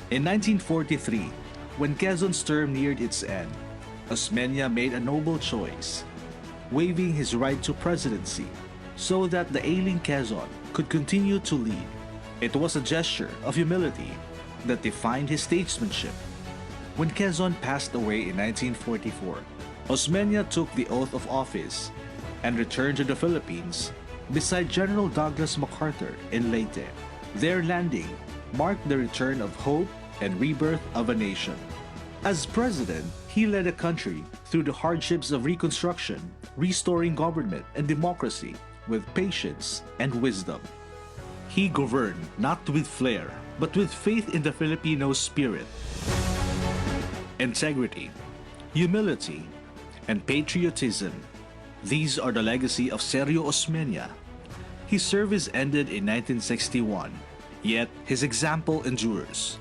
In 1943, when Quezon's term neared its end, Osmeña made a noble choice, waiving his right to presidency so that the ailing Quezon could continue to lead. It was a gesture of humility that defined his statesmanship. When Quezon passed away in 1944, Osmeña took the oath of office and returned to the Philippines beside General Douglas MacArthur in Leyte. Their landing marked the return of hope and rebirth of a nation. As president, he led the country through the hardships of reconstruction, restoring government and democracy with patience and wisdom. He governed not with flair, but with faith in the Filipino spirit. Integrity, humility, and patriotism. These are the legacy of Sergio Osmeña. His service ended in 1961, yet his example endures.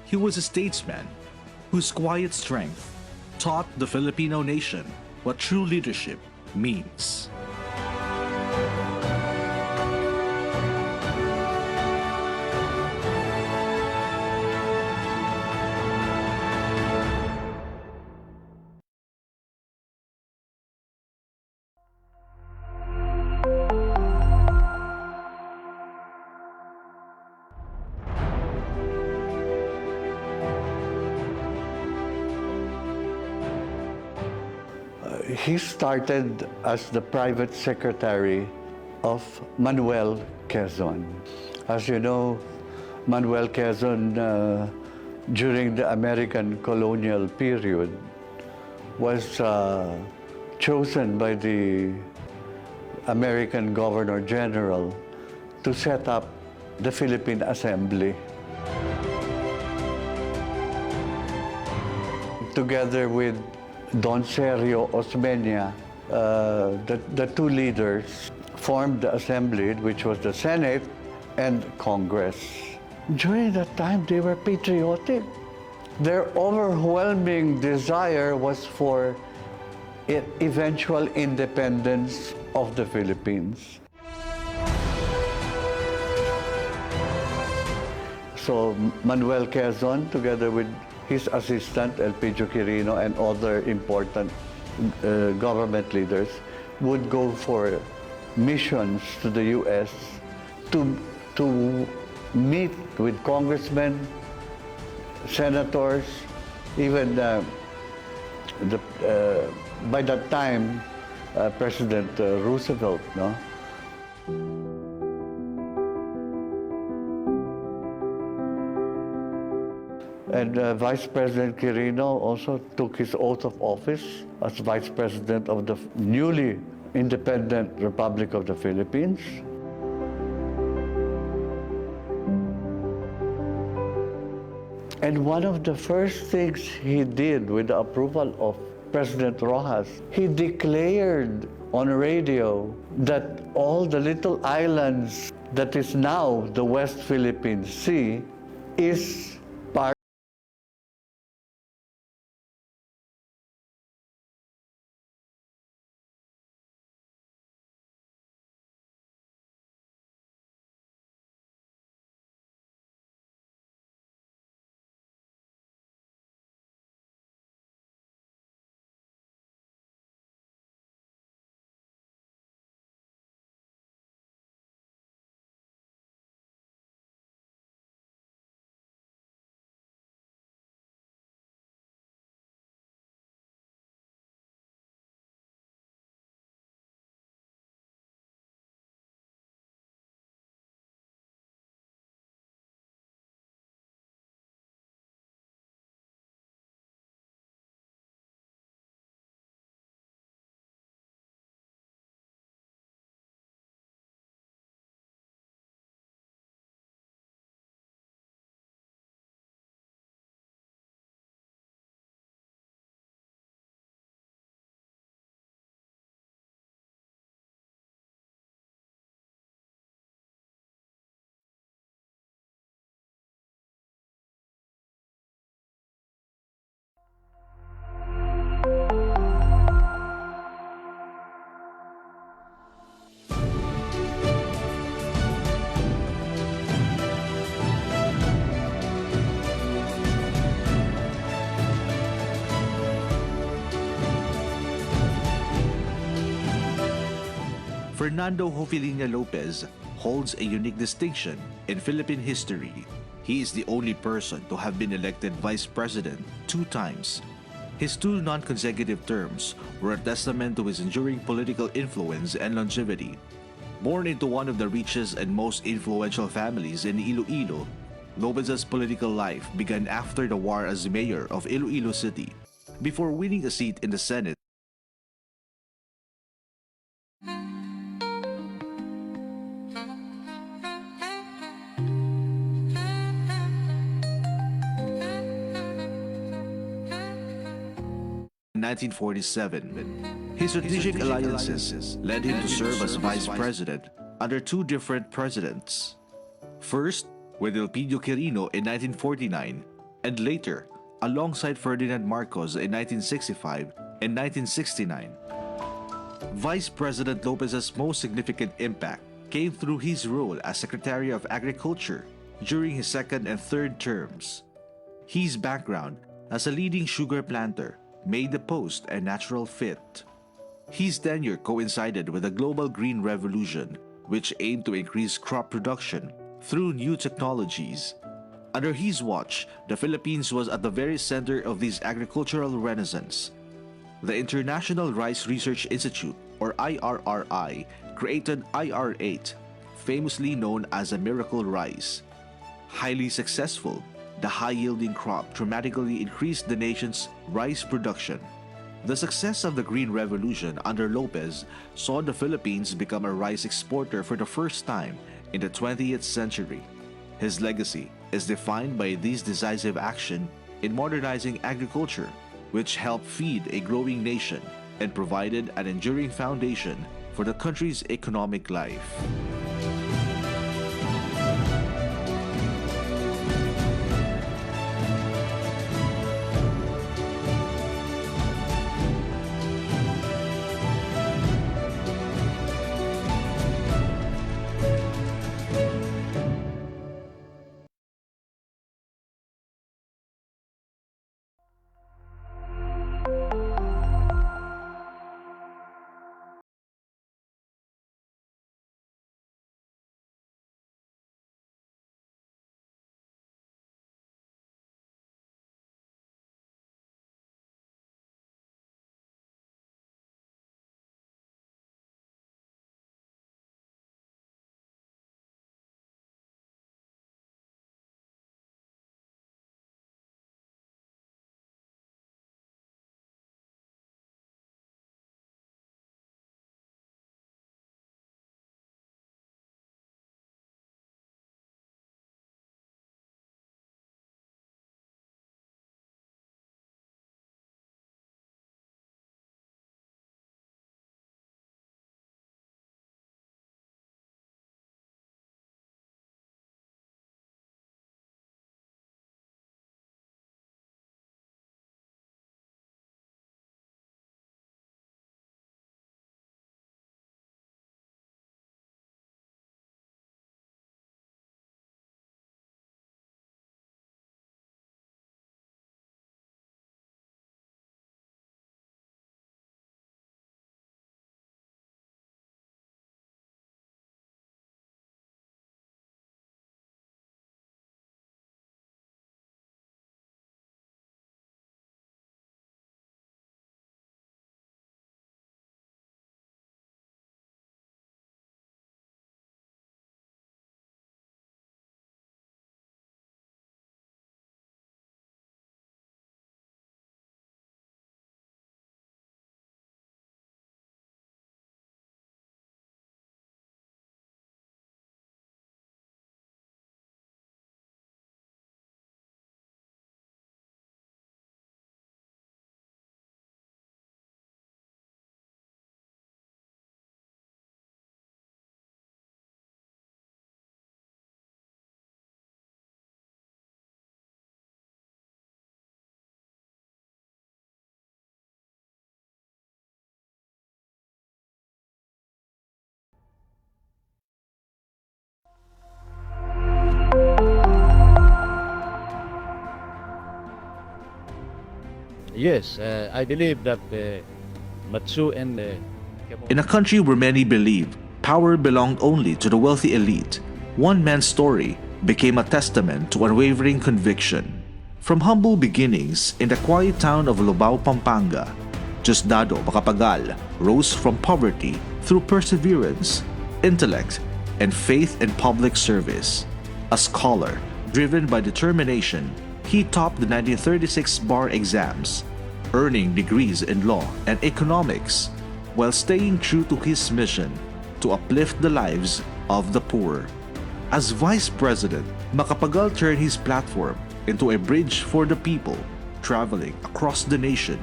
He was a statesman whose quiet strength taught the Filipino nation what true leadership means. He started as the private secretary of Manuel Quezon. As you know, Manuel Quezon, during the American colonial period, was chosen by the American Governor General to set up the Philippine Assembly. Together with Don Sergio Osmeña, the two leaders formed the assembly, which was the Senate and Congress. During that time, they were patriotic. Their overwhelming desire was for eventual independence of the Philippines. So Manuel Quezon, together with his assistant, Elpidio Quirino, and other important government leaders, would go for missions to the U.S. to meet with congressmen, senators, even by that time, President Roosevelt, no? And Vice President Quirino also took his oath of office as Vice President of the newly independent Republic of the Philippines. And one of the first things he did with the approval of President Rojas, he declared on radio that all the little islands that is now the West Philippine Sea is part Fernando Hofiliña Lopez holds a unique distinction in Philippine history. He is the only person to have been elected vice president 2 times. His 2 non-consecutive terms were a testament to his enduring political influence and longevity. Born into one of the richest and most influential families in Iloilo, Lopez's political life began after the war as mayor of Iloilo City, before winning a seat in the Senate. In 1947, his strategic alliances led him to serve as vice president under 2 different presidents. First, with Elpidio Quirino in 1949, and later, alongside Ferdinand Marcos in 1965 and 1969. Vice President Lopez's most significant impact came through his role as Secretary of Agriculture during his second and third terms. His background as a leading sugar planter made the post a natural fit. His tenure coincided with the global green revolution, which aimed to increase crop production through new technologies. Under his watch, the Philippines was at the very center of this agricultural renaissance. The International Rice Research Institute, or IRRI, created IR8, famously known as a miracle rice. Highly successful, the high-yielding crop dramatically increased the nation's rice production. The success of the Green Revolution under Lopez saw the Philippines become a rice exporter for the first time in the 20th century. His legacy is defined by this decisive action in modernizing agriculture, which helped feed a growing nation and provided an enduring foundation for the country's economic life. Yes, I believe that Matsu and In a country where many believe Power belonged only to the wealthy elite. One man's story became a testament to unwavering conviction. From humble beginnings in the quiet town of Lubao, Pampanga, Diosdado Macapagal rose from poverty through perseverance, intellect, and faith in public service. A scholar, driven by determination, he topped the 1936 bar exams, earning degrees in law and economics, while staying true to his mission to uplift the lives of the poor. As Vice President, Macapagal turned his platform into a bridge for the people, traveling across the nation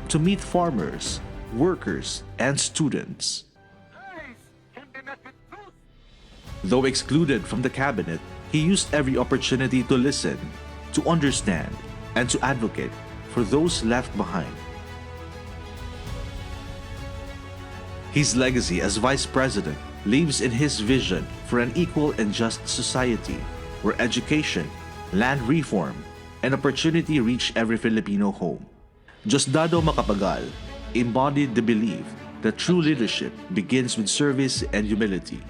to meet farmers, workers, and students. Though excluded from the cabinet, he used every opportunity to listen, to understand, and to advocate for those left behind. His legacy as Vice President lives in his vision for an equal and just society where education, land reform, and opportunity reach every Filipino home. Diosdado Macapagal embodied the belief that true leadership begins with service and humility.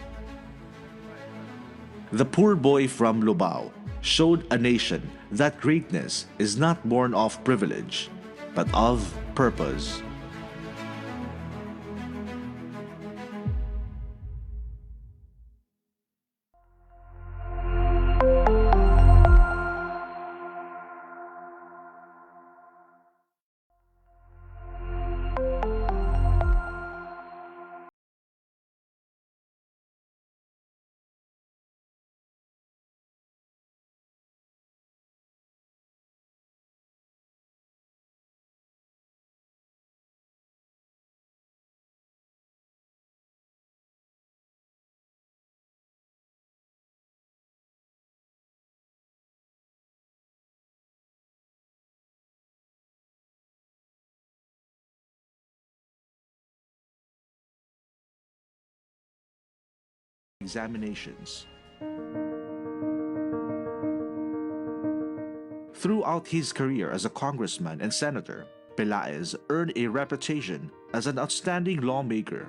The poor boy from Lubao showed a nation that greatness is not born of privilege, but of purpose. Examinations. Throughout his career as a congressman and senator, Pelaez earned a reputation as an outstanding lawmaker.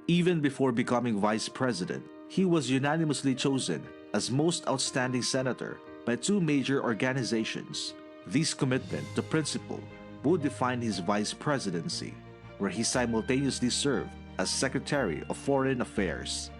Even before becoming vice president, he was unanimously chosen as most outstanding senator by two major organizations. This commitment to principle would define his vice presidency, where he simultaneously served as Secretary of Foreign Affairs.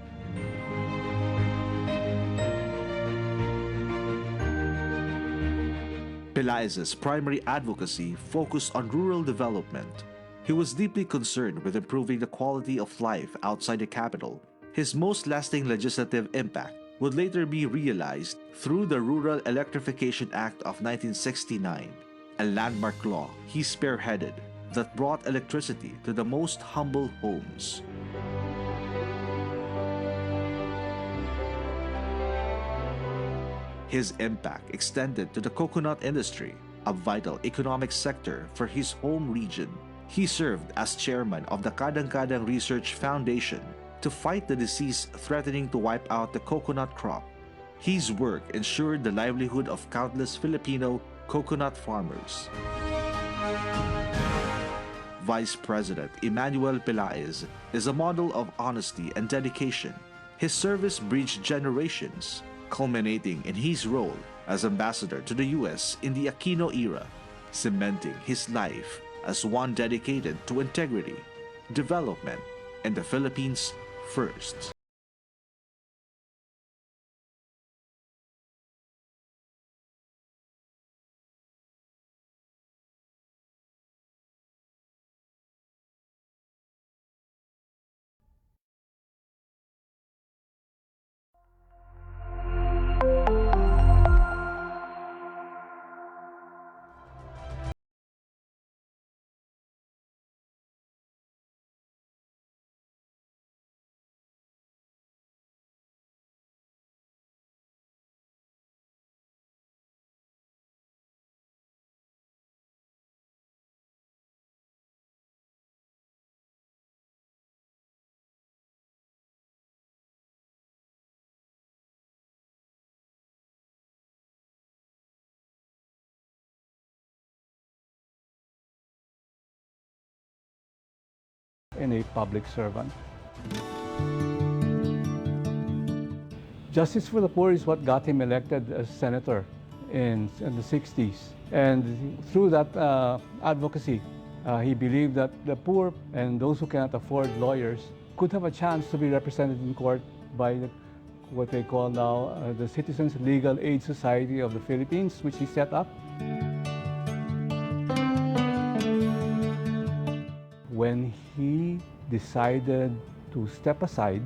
Pelaez's primary advocacy focused on rural development. He was deeply concerned with improving the quality of life outside the capital. His most lasting legislative impact would later be realized through the Rural Electrification Act of 1969, a landmark law he spearheaded that brought electricity to the most humble homes. His impact extended to the coconut industry, a vital economic sector for his home region. He served as chairman of the Kadang-Kadang Research Foundation to fight the disease threatening to wipe out the coconut crop. His work ensured the livelihood of countless Filipino coconut farmers. Vice President Emmanuel Pelaez is a model of honesty and dedication. His service bridged generations, culminating in his role as ambassador to the U.S. in the Aquino era, cementing his life as one dedicated to integrity, development, and the Philippines first. In a public servant. Justice for the Poor is what got him elected as senator in the 60s. And through that advocacy, he believed that the poor and those who cannot afford lawyers could have a chance to be represented in court by what they call now the Citizens Legal Aid Society of the Philippines, which he set up. When he decided to step aside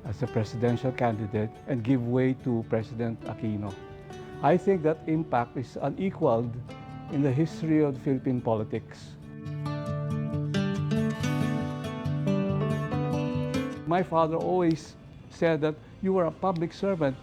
as a presidential candidate and give way to President Aquino, I think that impact is unequaled in the history of Philippine politics. My father always said that you were a public servant.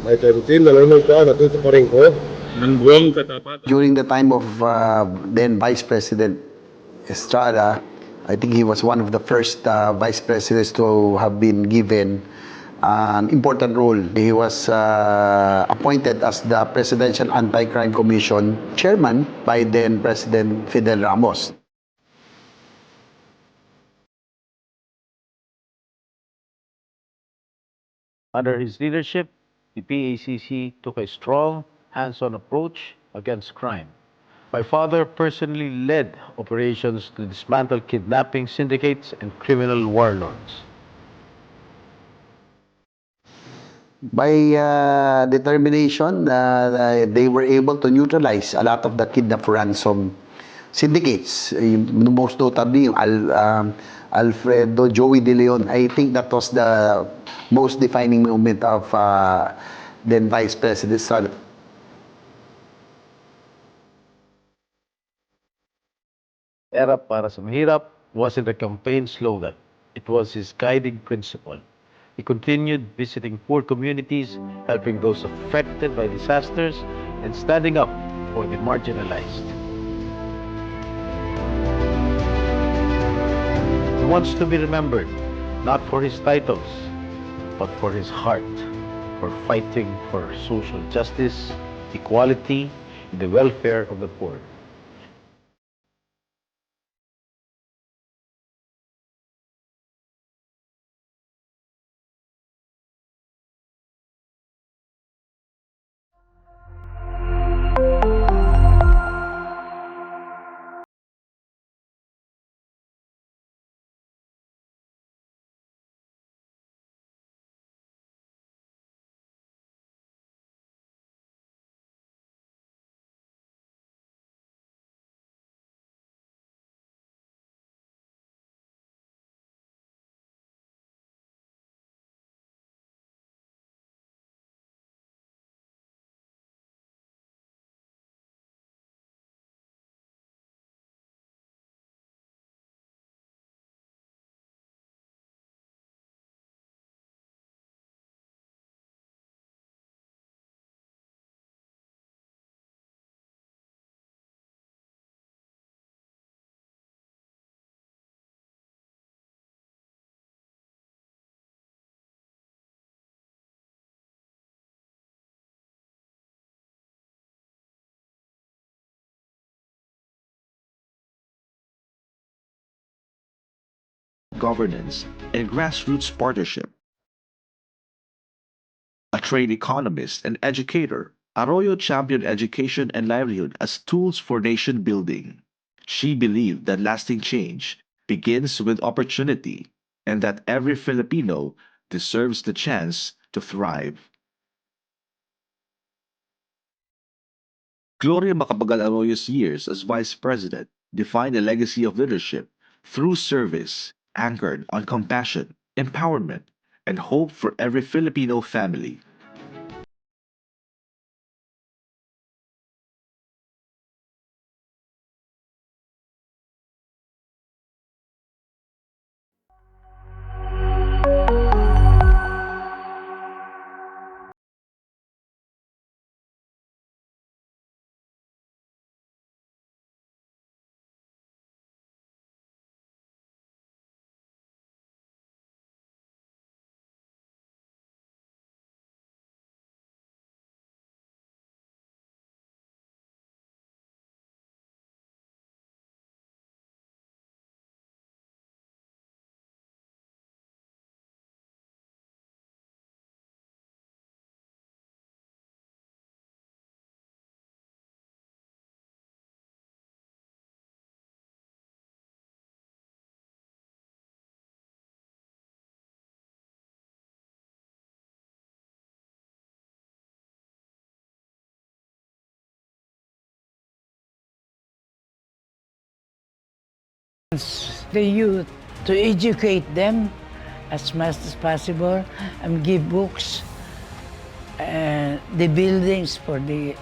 May tertin, nanonood ka, natuto pa rin ko. Ng buwang katapatan. During the time of then Vice President Estrada, I think he was one of the first vice presidents to have been given an important role. He was appointed as the Presidential Anti-Crime Commission chairman by then President Fidel Ramos. Under his leadership, the PACC took a strong, hands-on approach against crime. My father personally led operations to dismantle kidnapping syndicates and criminal warlords. By determination, they were able to neutralize a lot of the kidnap ransom syndicates. Most notably, Alfredo Joey De Leon. I think that was the most defining moment of then Vice President Estrada. Era para sa mahirap wasn't a campaign slogan. It was his guiding principle. He continued visiting poor communities, helping those affected by disasters, and standing up for the marginalized. He wants to be remembered, not for his titles, but for his heart, for fighting for social justice, equality, and the welfare of the poor. Governance, and grassroots partnership. A trained economist and educator, Arroyo championed education and livelihood as tools for nation building. She believed that lasting change begins with opportunity and that every Filipino deserves the chance to thrive. Gloria Macapagal Arroyo's years as vice president defined a legacy of leadership through service anchored on compassion, empowerment, and hope for every Filipino family. The youth, to educate them as much as possible and give books and the buildings the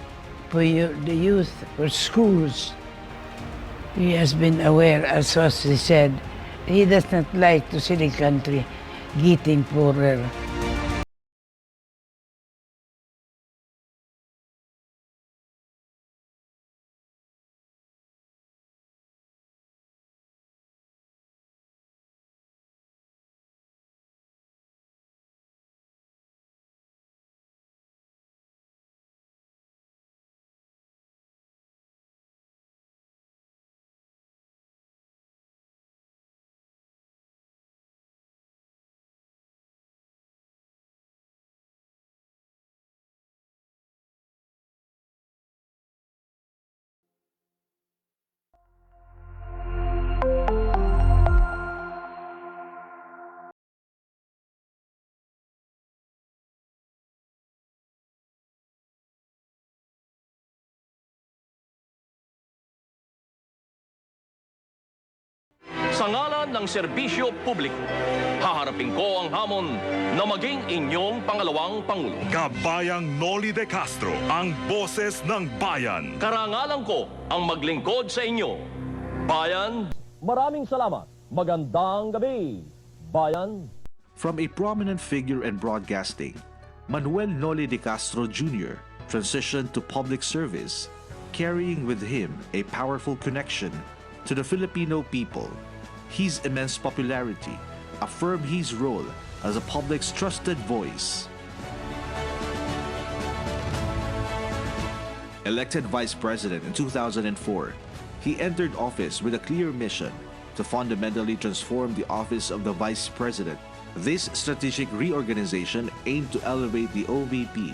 youth, for schools. He has been aware, as he said, he does not like to see the country getting poorer. Sa ngalan ng serbisyo publiko, haharapin ko ang hamon na maging inyong pangalawang Pangulo. Kabayang Noli de Castro, ang boses ng bayan. Karangalan ko ang maglingkod sa inyo. Bayan, maraming salamat. Magandang gabi. Bayan. From a prominent figure in broadcasting, Manuel Noli de Castro Jr. transitioned to public service, carrying with him a powerful connection to the Filipino people. His immense popularity affirmed his role as a public's trusted voice. Elected Vice President in 2004, he entered office with a clear mission to fundamentally transform the office of the Vice President. This strategic reorganization aimed to elevate the OVP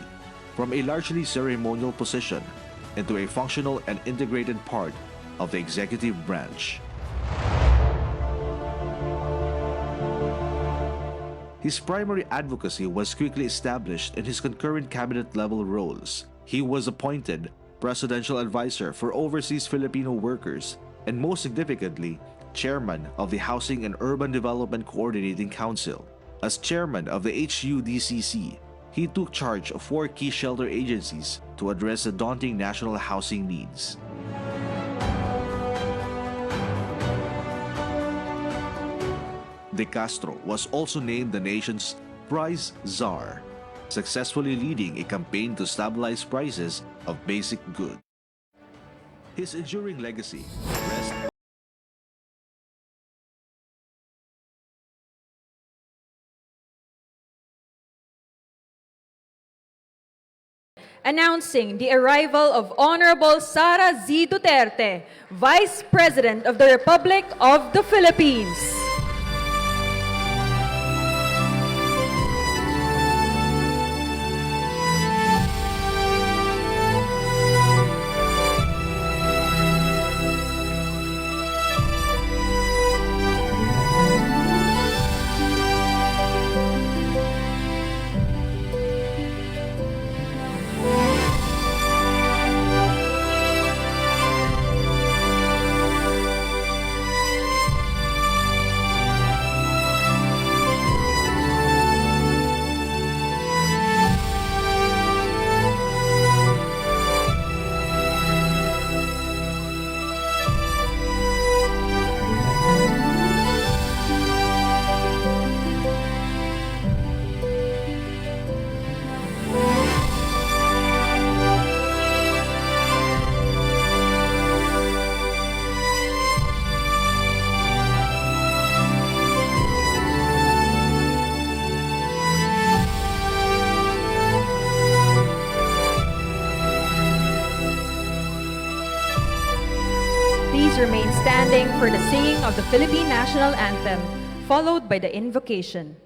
from a largely ceremonial position into a functional and integrated part of the executive branch. His primary advocacy was quickly established in his concurrent cabinet-level roles. He was appointed Presidential Advisor for Overseas Filipino Workers and, most significantly, Chairman of the Housing and Urban Development Coordinating Council. As Chairman of the HUDCC, he took charge of 4 key shelter agencies to address the daunting national housing needs. De Castro was also named the nation's Price Czar, successfully leading a campaign to stabilize prices of basic goods. His enduring legacy rests announcing the arrival of Honorable Sara Z. Duterte, Vice President of the Republic of the Philippines. standing for the singing of the Philippine National Anthem, followed by the invocation.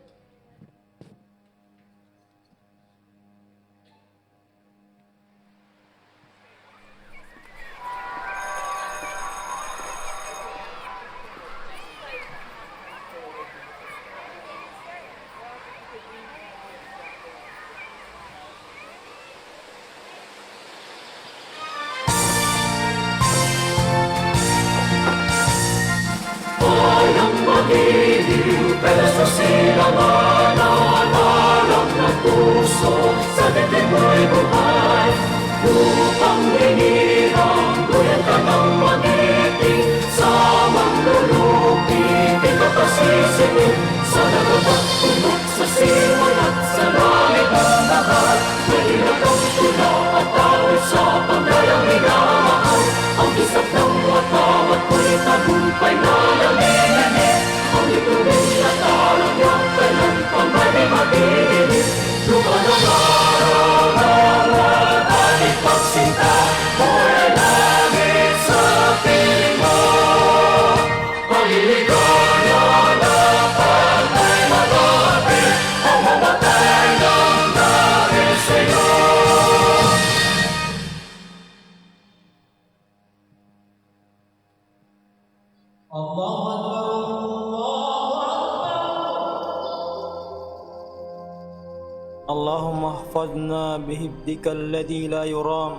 اللهم احفظنا بحفظك الذي لا يرام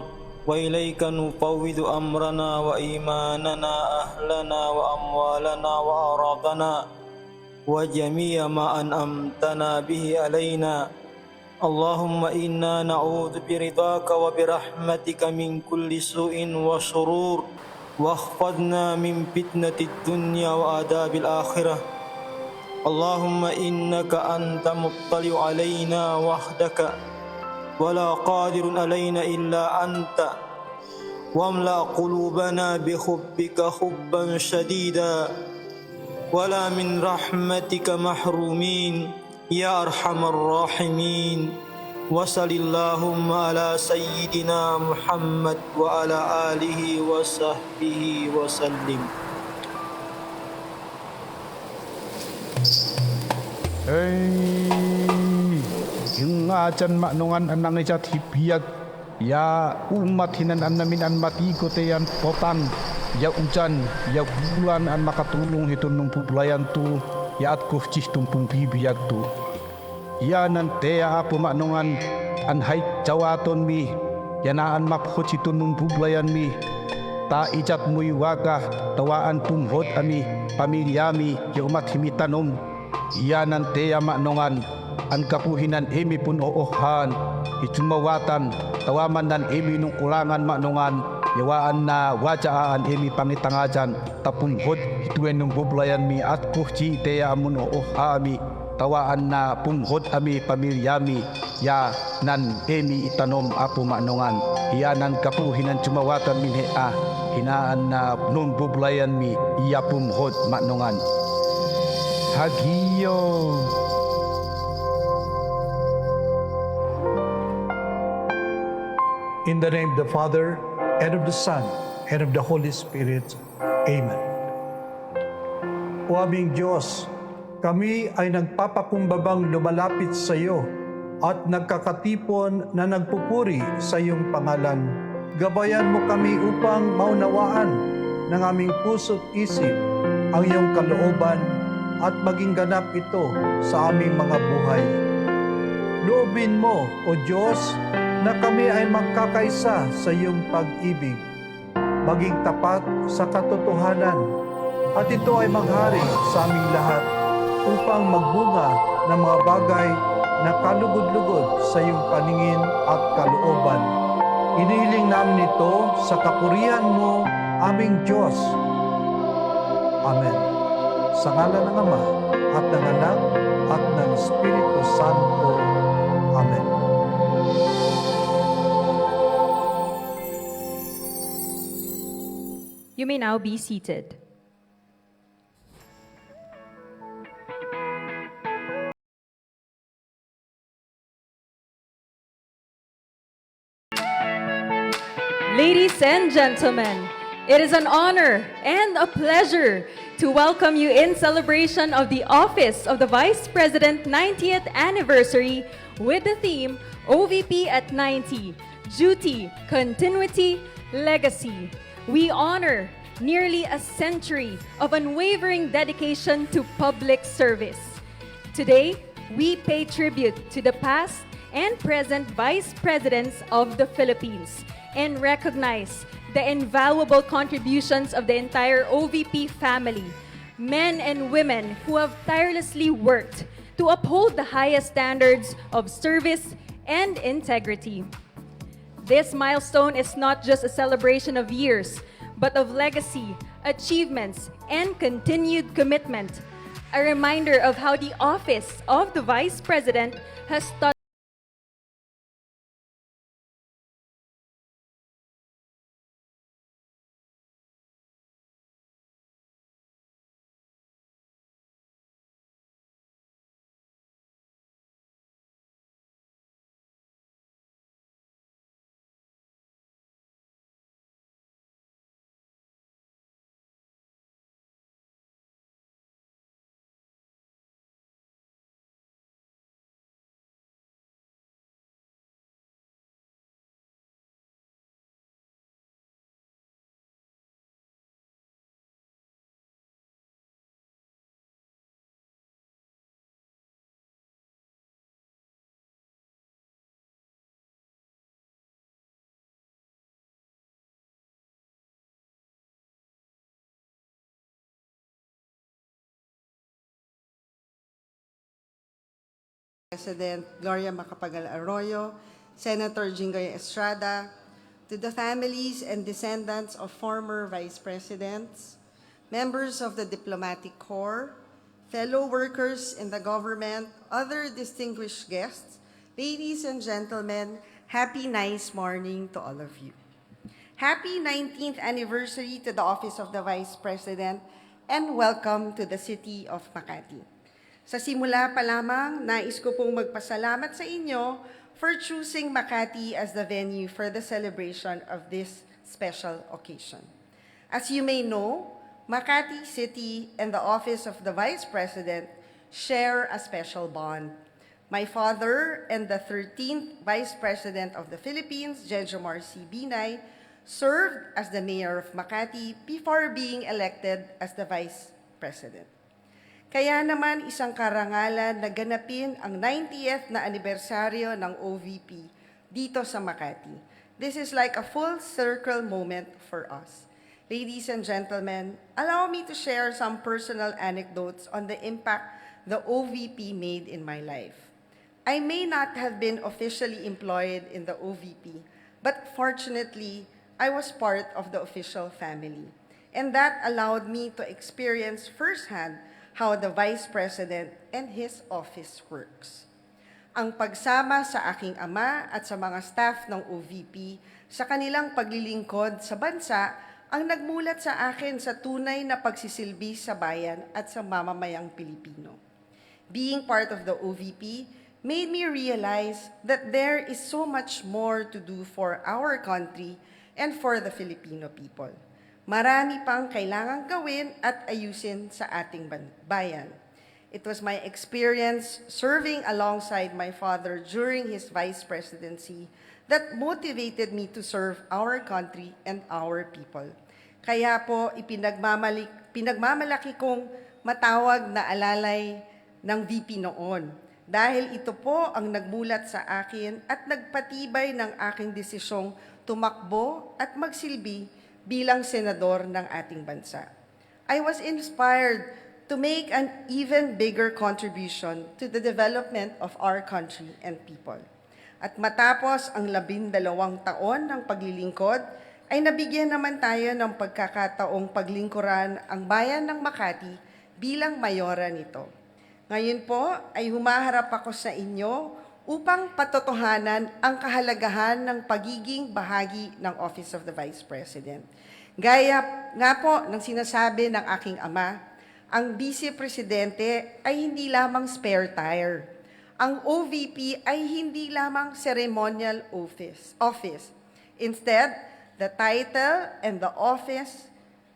وإليك نفوض أمرنا وإيماننا أهلنا وأموالنا وأعراضنا وجميع ما أنعمتنا به علينا اللهم إنا نعوذ برضاك وبرحمتك من كل سوء وشرور واحفظنا من فتنة الدنيا وعذاب الآخرة اللهم إنك أنت مطلع علينا وحدك ولا قادر علينا إلا أنت واملأ قلوبنا بحبك حبا شديدا ولا من رحمتك محرومين يا أرحم الراحمين وصل اللهم على سيدنا محمد وعلى آله وصحبه وسلم. Yung ajan maknungan anang ijat hibiyag ya umat hinan an namin an matigo teyan potan ya ujan ya bulan an makatulong hitun nung publayan tu ya at kufcih tumpung bibiyag tu ya nante ya apo maknungan an haik jawaton mi yanaan makhot hitun nung publayan mi ta ijat muy wagah tawaan pumhot ami pamilyami ya umat himitanom ya nante ya maknungan an kapuhinan emi pun oohan icumawatan tawaman dan emi nung kulangan maknungan yawaan na wajaan emi pangitangajan tapun hod hituen nung bublayan mi at kuhci teya amun oohami tawaan na punghod ami pamilyami ya nan emi itanom apo maknungan hiyanan kapuhinan cumawatan min hea hinaan na nun bublayan mi iya punghod maknungan hagiyo. In the name of the Father, and of the Son, and of the Holy Spirit. Amen. O aming Diyos, kami ay nagpapakumbabang lumalapit sa iyo at nagkakatipon na nagpupuri sa iyong pangalan. Gabayan mo kami upang maunawaan ng aming puso't isip ang iyong kalooban at maging ganap ito sa aming mga buhay. Loobin mo, O Diyos, na kami ay magkakaisa sa iyong pag-ibig, maging tapat sa katotohanan, at ito ay maghari sa aming lahat upang magbunga ng mga bagay na kalugod-lugod sa iyong paningin at kalooban. Inihiling namin ito sa kapurihan mo, aming Diyos. Amen. Sa ngalan ng Ama, at ng Anak, at ng Espiritu Santo. Amen. You may now be seated. Ladies and gentlemen, It is an honor and a pleasure to welcome you in celebration of the Office of the Vice President 90th Anniversary with the theme OVP at 90, Duty, Continuity, Legacy. We honor nearly a century of unwavering dedication to public service. Today, we pay tribute to the past and present Vice Presidents of the Philippines and recognize the invaluable contributions of the entire OVP family, men and women who have tirelessly worked to uphold the highest standards of service and integrity. This milestone is not just a celebration of years, but of legacy, achievements, and continued commitment. A reminder of how the office of the Vice President has taught President Gloria Macapagal Arroyo, Senator Jinggoy Estrada, to the families and descendants of former vice presidents, members of the diplomatic corps, fellow workers in the government, other distinguished guests, ladies and gentlemen, happy nice morning to all of you. Happy 19th anniversary to the Office of the Vice President and welcome to the City of Makati. Sa simula pa lamang, nais ko pong magpasalamat sa inyo for choosing Makati as the venue for the celebration of this special occasion. As you may know, Makati City and the Office of the Vice President share a special bond. My father and the 13th Vice President of the Philippines, Jejomar C. Binay, served as the Mayor of Makati before being elected as the Vice President. Kaya naman isang karangalan na ganapin ang 90th na anibersaryo ng OVP dito sa Makati. This is like a full circle moment for us. Ladies and gentlemen, allow me to share some personal anecdotes on the impact the OVP made in my life. I may not have been officially employed in the OVP, but fortunately, I was part of the official family. And that allowed me to experience firsthand how the Vice President and his office works. Ang pagsama sa aking ama at sa mga staff ng OVP sa kanilang paglilingkod sa bansa ang nagmulat sa akin sa tunay na pagsisilbi sa bayan at sa mamamayang Pilipino. Being part of the OVP made me realize that there is so much more to do for our country and for the Filipino people. Marami pang kailangang gawin at ayusin sa ating bayan. It was my experience serving alongside my father during his vice presidency that motivated me to serve our country and our people. Kaya po, pinagmamalaki kong matawag na alalay ng VP noon. Dahil ito po ang nagmulat sa akin at nagpatibay ng aking desisyong tumakbo at magsilbi bilang senador ng ating bansa. I was inspired to make an even bigger contribution to the development of our country and people. At matapos ang 12 taon ng paglilingkod, ay nabigyan naman tayo ng pagkakataong paglingkuran ang bayan ng Makati bilang mayora nito. Ngayon po ay humaharap ako sa inyo upang patotohanan ang kahalagahan ng pagiging bahagi ng Office of the Vice President. Gaya nga po ng sinasabi ng aking ama, ang Vice Presidente ay hindi lamang spare tire. Ang OVP ay hindi lamang ceremonial office. Instead, The title and the office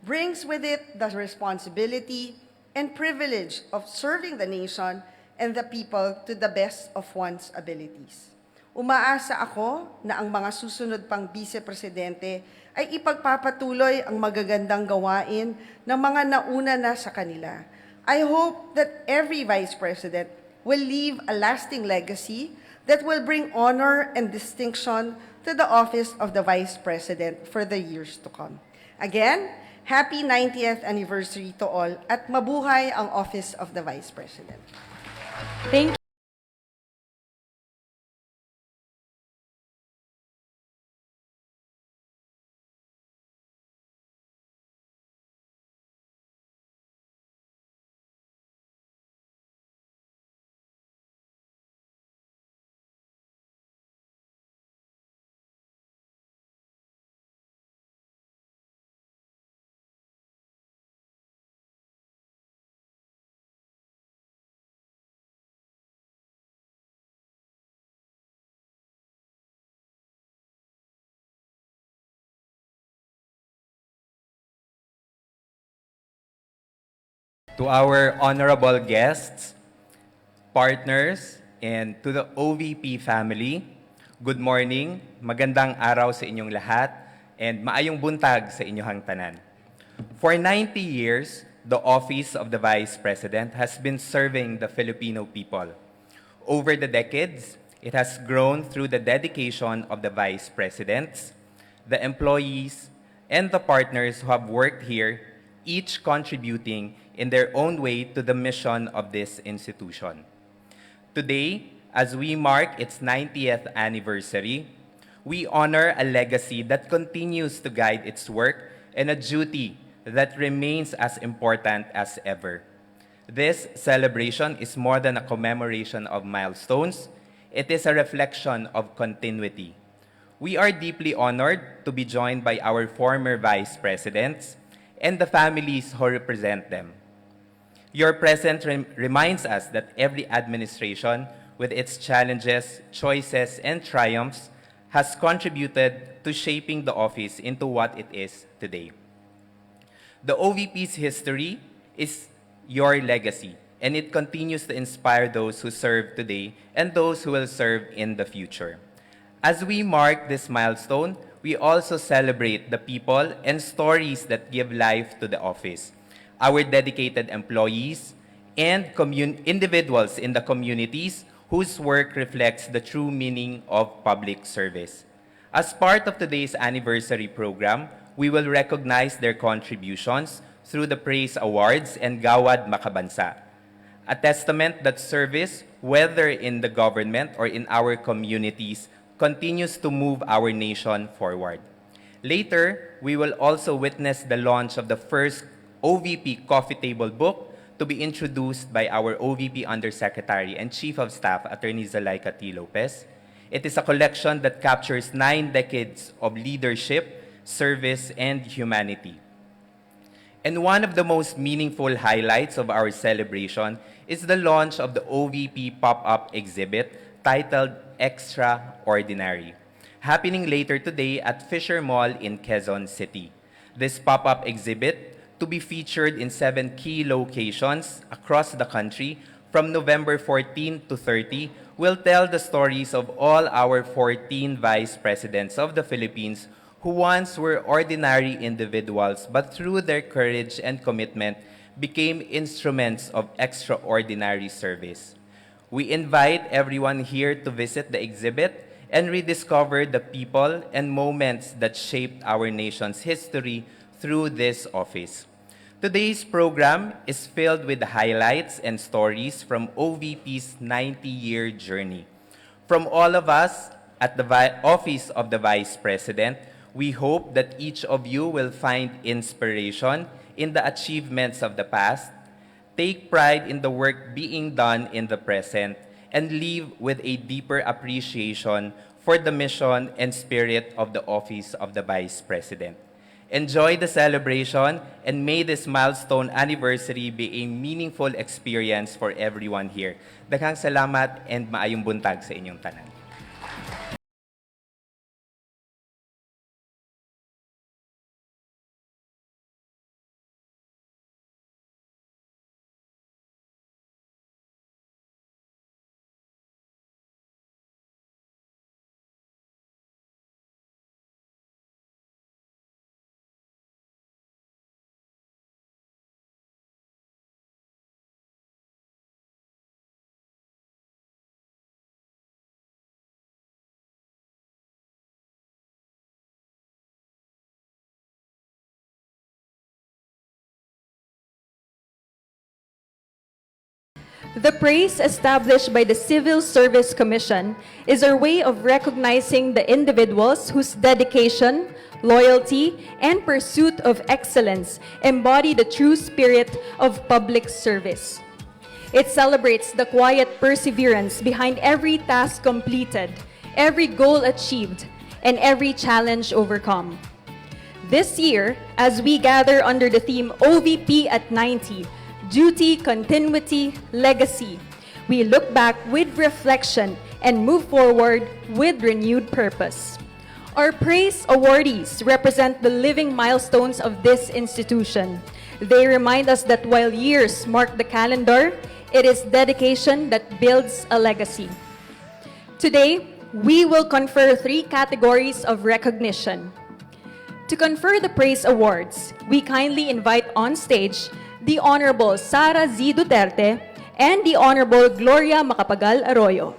brings with it the responsibility and privilege of serving the nation and the people to the best of one's abilities. Umaasa ako na ang mga susunod pang vice-presidente ay ipagpapatuloy ang magagandang gawain ng mga nauna na sa kanila. I hope that every vice president will leave a lasting legacy that will bring honor and distinction to the office of the vice president for the years to come. Again, happy 90th anniversary to all at mabuhay ang office of the vice president. Thank you. To our honorable guests, partners, and to the OVP family, good morning, magandang araw sa inyong lahat, and maayong buntag sa inyong tanan. For 90 years, the office of the Vice President has been serving the Filipino people. Over the decades, it has grown through the dedication of the Vice Presidents, the employees, and the partners who have worked here, each contributing in their own way to the mission of this institution. Today, as we mark its 90th anniversary, we honor a legacy that continues to guide its work and a duty that remains as important as ever. This celebration is more than a commemoration of milestones. It is a reflection of continuity. We are deeply honored to be joined by our former vice presidents and the families who represent them. Your presence reminds us that every administration, with its challenges, choices, and triumphs, has contributed to shaping the office into what it is today. The OVP's history is your legacy, and it continues to inspire those who serve today and those who will serve in the future. As we mark this milestone, we also celebrate the people and stories that give life to the office, our dedicated employees, and individuals in the communities whose work reflects the true meaning of public service. As part of today's anniversary program, we will recognize their contributions through the Praise Awards and Gawad Makabansa, a testament that service, whether in the government or in our communities, continues to move our nation forward. Later, we will also witness the launch of the first OVP Coffee Table book to be introduced by our OVP Undersecretary and Chief of Staff, Attorney Zalaika T. Lopez. It is a collection that captures 9 decades of leadership, service, and humanity. And one of the most meaningful highlights of our celebration is the launch of the OVP pop-up exhibit titled Extraordinary, happening later today at Fisher Mall in Quezon City. This pop-up exhibit, to be featured in 7 key locations across the country from November 14 to 30, will tell the stories of all our 14 vice presidents of the Philippines who once were ordinary individuals but through their courage and commitment became instruments of extraordinary service. We invite everyone here to visit the exhibit and rediscover the people and moments that shaped our nation's history through this office. Today's program is filled with highlights and stories from OVP's 90-year journey. From all of us at the Office of the Vice President, we hope that each of you will find inspiration in the achievements of the past, take pride in the work being done in the present, and leave with a deeper appreciation for the mission and spirit of the Office of the Vice President. Enjoy the celebration, and may this milestone anniversary be a meaningful experience for everyone here. Daghang salamat and maayong buntag sa inyong tanan. The praise established by the Civil Service Commission is our way of recognizing the individuals whose dedication, loyalty, and pursuit of excellence embody the true spirit of public service. It celebrates the quiet perseverance behind every task completed, every goal achieved, and every challenge overcome. This year, as we gather under the theme OVP at 90, Duty, Continuity, Legacy, we look back with reflection and move forward with renewed purpose. Our praise awardees represent the living milestones of this institution. They remind us that while years mark the calendar, it is dedication that builds a legacy. Today, we will confer 3 categories of recognition. To confer the praise awards, we kindly invite on stage the Honorable Sara Z. Duterte and the Honorable Gloria Macapagal Arroyo.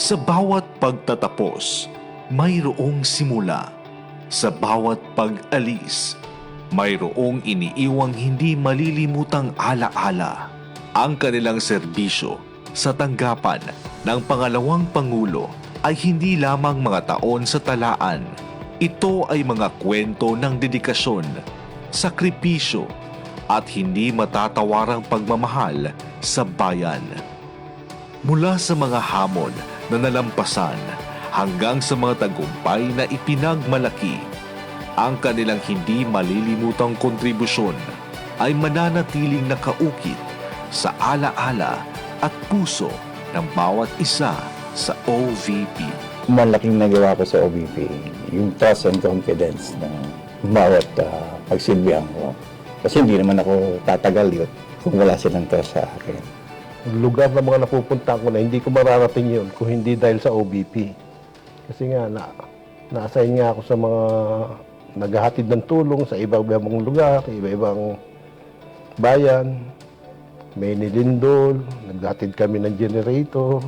Sa bawat pagtatapos, mayroong simula. Sa bawat pag-alis, mayroong iniiwang hindi malilimutang alaala. Ang kanilang serbisyo sa tanggapan ng pangalawang Pangulo ay hindi lamang mga taon sa talaan. Ito ay mga kwento ng dedikasyon, sakripisyo, at hindi matatawarang pagmamahal sa bayan. Mula sa mga hamon na nalampasan hanggang sa mga tagumpay na ipinagmalaki, ang kanilang hindi malilimutang kontribusyon ay mananatiling nakaukit sa alaala at puso ng bawat isa sa OVP. Malaking nagawa ko sa OVP, yung trust and confidence ng bawat pagsilbihan ko. Kasi hindi naman ako tatagal yun kung wala silang trust sa akin. Lugar na mga napupunta ko na hindi ko mararating yun kung hindi dahil sa OVP. Kasi nga, na-assign nga ako sa mga naghahatid ng tulong sa iba-ibang lugar, iba-ibang bayan. May nilindol, naghatid kami ng generator,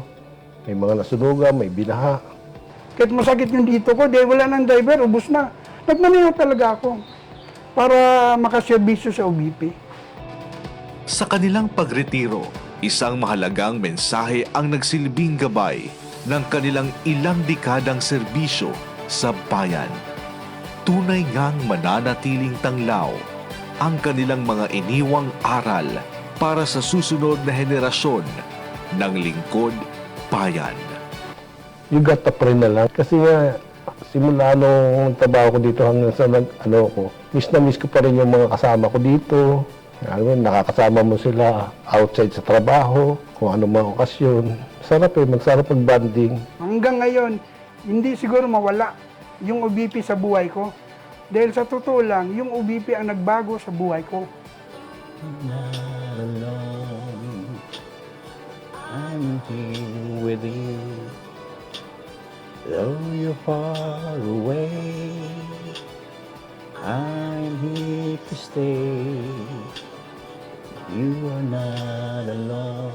may mga nasunugan, may binaha. Kahit masakit yung dito ko, dahil wala ng driver, ubos na. Nagmaneho talaga ako para makaserbisyo sa OVP. Sa kanilang pagretiro, isang mahalagang mensahe ang nagsilbing gabay ng kanilang ilang dekadang serbisyo sa bayan. Tunay ngang mananatiling tanglaw ang kanilang mga iniwang aral para sa susunod na henerasyon ng lingkod bayan. You got to pray na lang. Kasi nga, simula nung trabaho ko dito hanggang sa miss na miss ko pa rin yung mga kasama ko dito. Nakakasama mo sila outside sa trabaho, kung ano mga okasyon. Sarap magsarap pag-banding. Hanggang ngayon, hindi siguro mawala yung OVP sa buhay ko. Dahil sa totoo lang, yung OVP ang nagbago sa buhay ko. Not alone, I'm here with you. Though you're far away, I'm here to stay. You are not alone.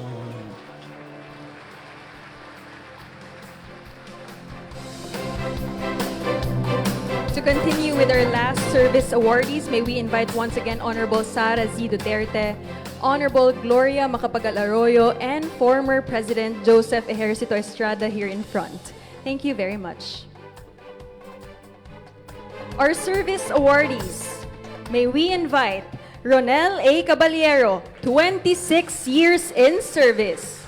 To continue with our last service awardees, may we invite once again Honorable Sara Z. Duterte, Honorable Gloria Macapagal Arroyo, and former President Joseph Ejercito Estrada here in front. Thank you very much. Our service awardees, may we invite Ronel A. Caballero, 26 years in service.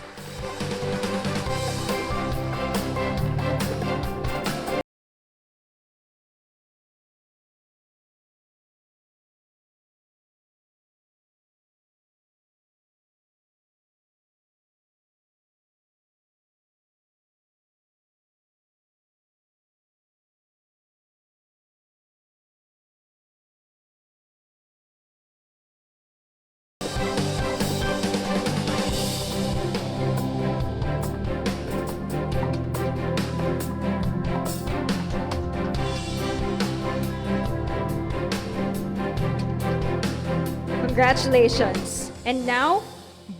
Congratulations. And now,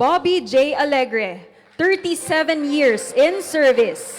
Bobby J. Alegre, 37 years in service.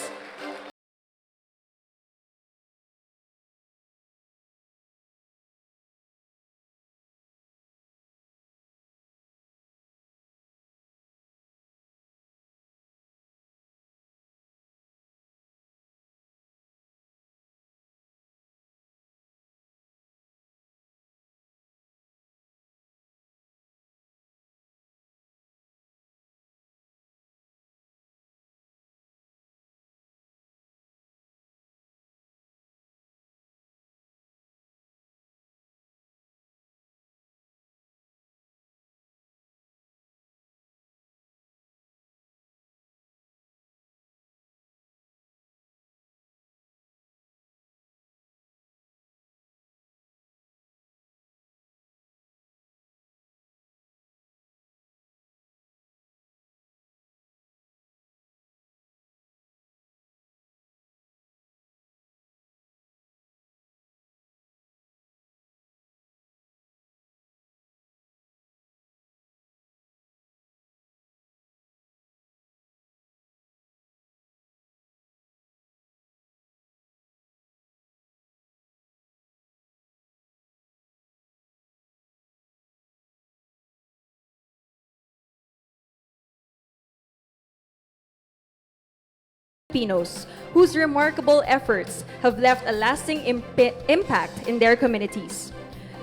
Filipinos whose remarkable efforts have left a lasting impact in their communities.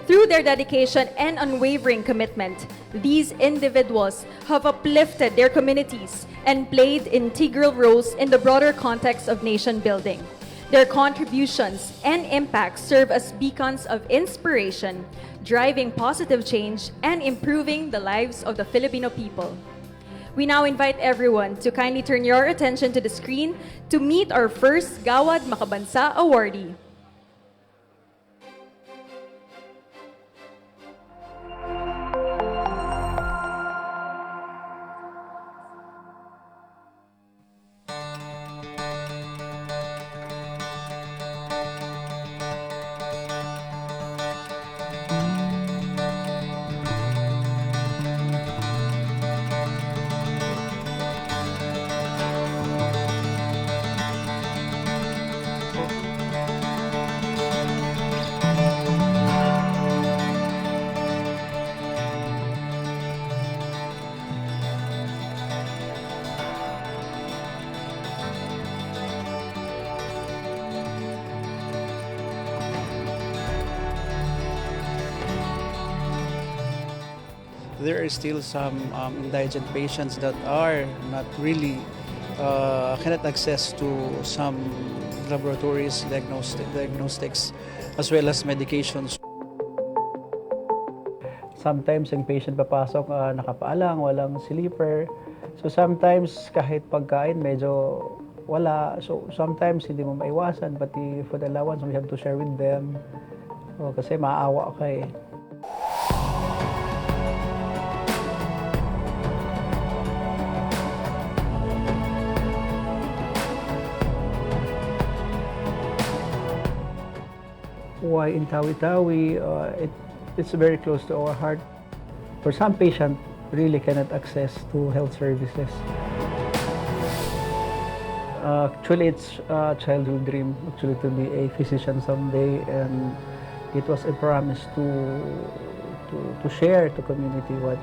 Through their dedication and unwavering commitment, these individuals have uplifted their communities and played integral roles in the broader context of nation building. Their contributions and impacts serve as beacons of inspiration, driving positive change and improving the lives of the Filipino people. We now invite everyone to kindly turn your attention to the screen to meet our first Gawad Makabansa awardee. There are still some indigent patients that are not really cannot access to some laboratories, diagnostics, as well as medications. Sometimes yung patient papasok nakapaalang, walang sleeper. So sometimes kahit pagkain medyo wala. So sometimes hindi mo maiwasan, pati food allowance we have to share with them. So, kasi maawa ka eh. Why in Tawi-Tawi, it's very close to our heart. For some patients, really cannot access to health services. Actually, it's a childhood dream actually to be a physician someday, and it was a promise to share to community what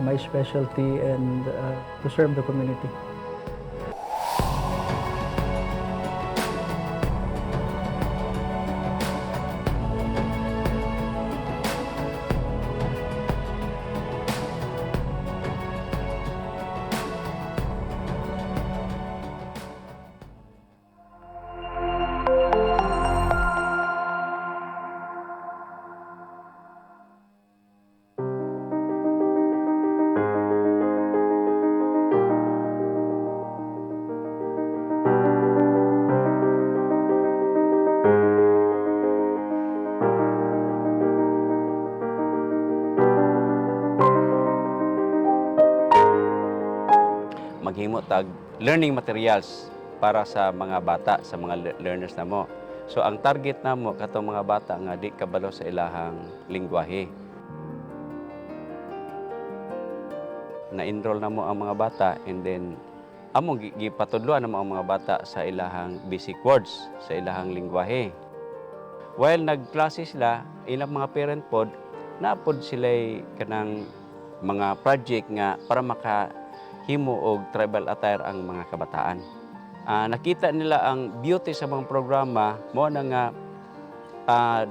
my specialty and to serve the community. Maghimo tag learning materials para sa mga bata, sa mga learners namo. So ang target namo katong mga bata nga di kabalo sa ilahang lingwahe. Na-enroll namo ang mga bata, and then among gipatudloan namo ang mga bata sa ilahang basic words, sa ilahang lingwahe. While nagklase sila, ilang mga parent pod naapod sila kanang mga project nga para makahimo og tribal attire ang mga kabataan. Nakita nila ang beauty sa mga programa mo na nga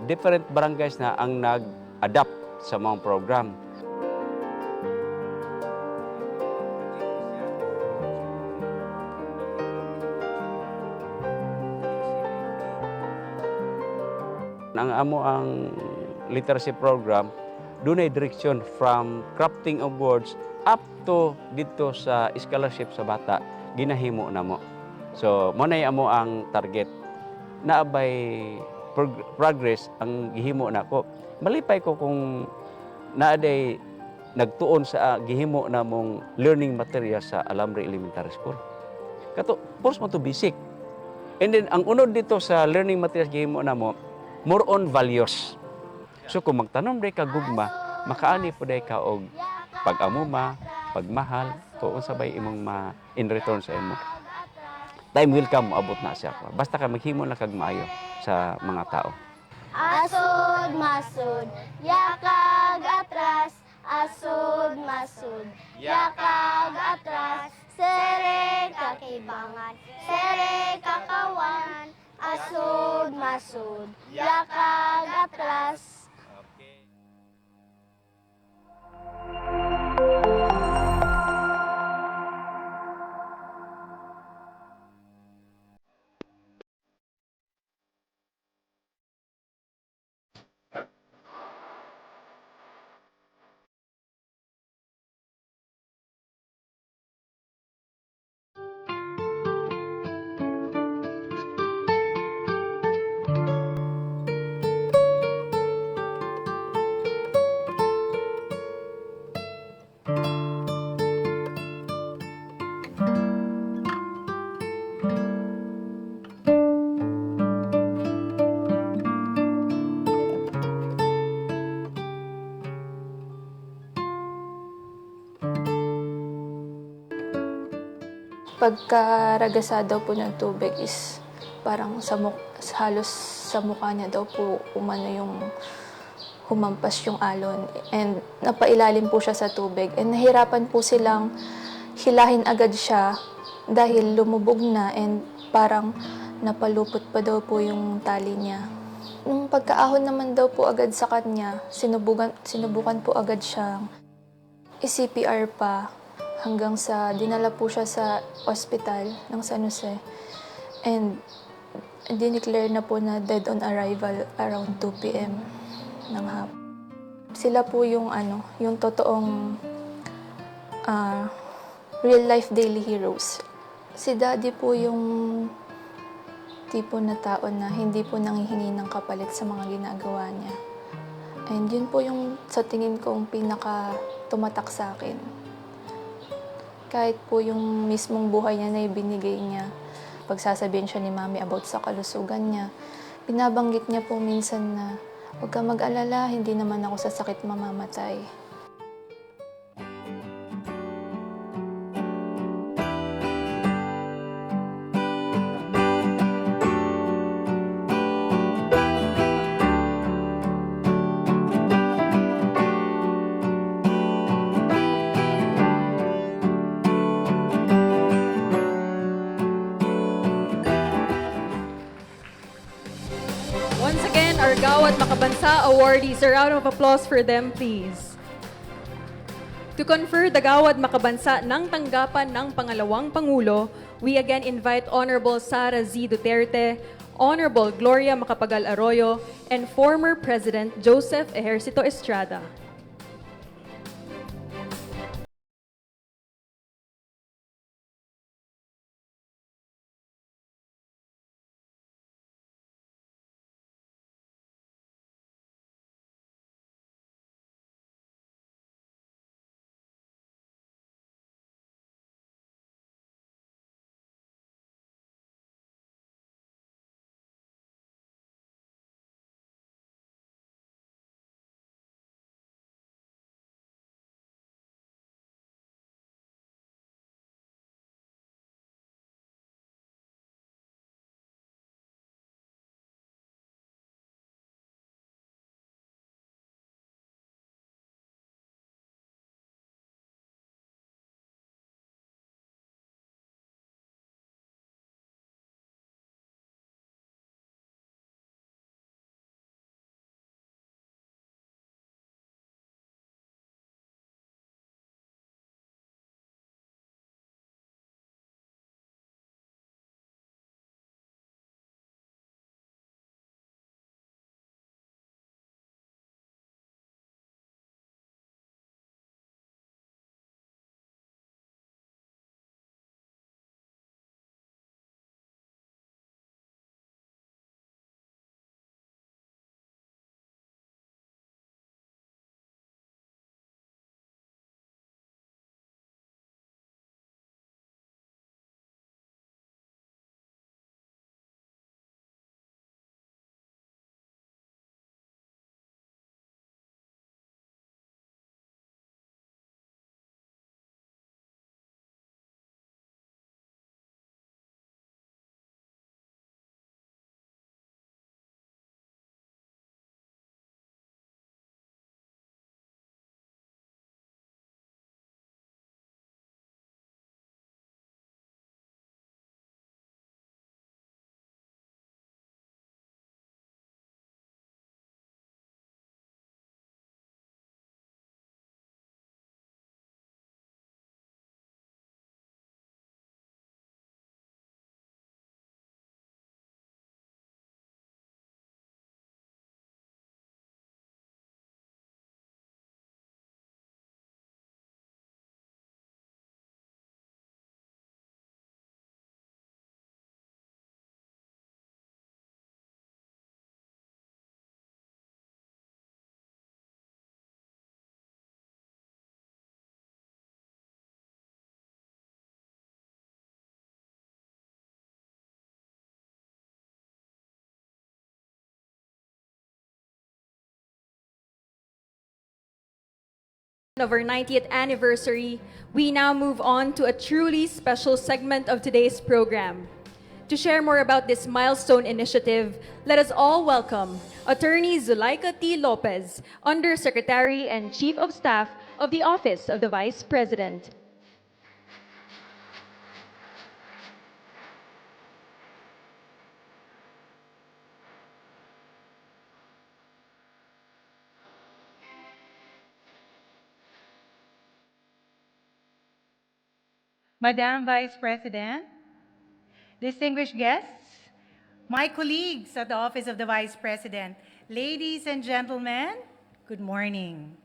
different barangays na ang nag-adapt sa mga program. Ang amo ang literacy program, doon ay direksyon from crafting of words up to dito sa scholarship sa bata, ginahimo na mo. So, mo na amo ang target. Naabay progress ang gihimo na ko. Malipay ko kung naaday nagtuon sa gihimo na mong learning material sa Alambre Elementary School. Kato, first mo to basic. And then, ang unod dito sa learning materials gihimo na mo, more on values. So kung magtanom day ka gugma, makaani po day ka og pag-amuma, pagmahal, kung sabay imong in return sa imo. Time will come, abot na siya. Basta ka maghimo lang kag maayo sa mga tao. Asod masud, yakag atras, asod masud, yakag atras, sere kakibangan, Sere kakawan, asod masud, yakag atras. Pagkaragasa daw po ng tubig is parang halos sa mukha niya daw po umano yung humampas yung alon. And napailalim po siya sa tubig. And nahirapan po silang hilahin agad siya dahil lumubog na and parang napalupot pa daw po yung tali niya. Nung pagkaahon naman daw po agad sa kanya, sinubukan po agad siyang i-CPR pa. Hanggang sa dinala po siya sa ospital ng San Jose. And dineclare na po na dead on arrival around 2 p.m. ng hapon. Sila po yung yung totoong real life daily heroes. Si Daddy po yung tipo na tao na hindi po nanghihingi ng kapalit sa mga ginagawa niya. And yun po yung sa tingin kong pinaka tumatak sa akin. Kahit po yung mismong buhay niya na ibinigay niya, pagsasabihin siya ni Mami about sa kalusugan niya, binabanggit niya po minsan na, "Huwag ka mag-alala, hindi naman ako sa sakit mamamatay." Once again, our Gawad Makabansa awardees, a round of applause for them, please. To confer the Gawad Makabansa ng tanggapan ng pangalawang Pangulo, we again invite Honorable Sara Z. Duterte, Honorable Gloria Macapagal Arroyo, and former President Joseph Ejercito Estrada. of our 90th anniversary, we now move on to a truly special segment of today's program. To share more about this milestone initiative, let us all welcome Attorney Zuleika T. Lopez, Undersecretary and Chief of Staff of the Office of the Vice President. Madam Vice President, distinguished guests, my colleagues at the Office of the Vice President, ladies and gentlemen, good morning.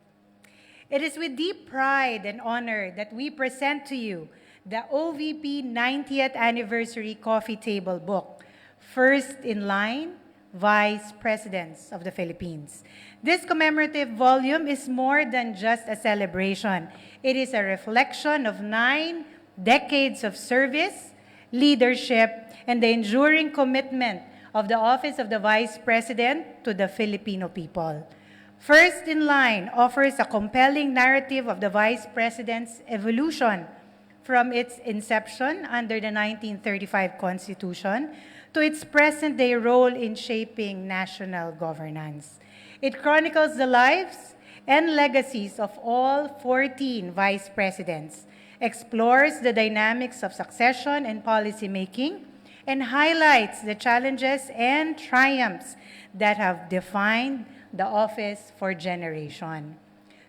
It is with deep pride and honor that we present to you the OVP 90th Anniversary Coffee Table Book, First in Line, Vice Presidents of the Philippines. This commemorative volume is more than just a celebration. It is a reflection of 9 decades of service, leadership, and the enduring commitment of the Office of the Vice President to the Filipino people. First in Line offers a compelling narrative of the Vice President's evolution from its inception under the 1935 Constitution to its present-day role in shaping national governance. It chronicles the lives and legacies of all 14 Vice Presidents, explores the dynamics of succession and policymaking, and highlights the challenges and triumphs that have defined the office for generations.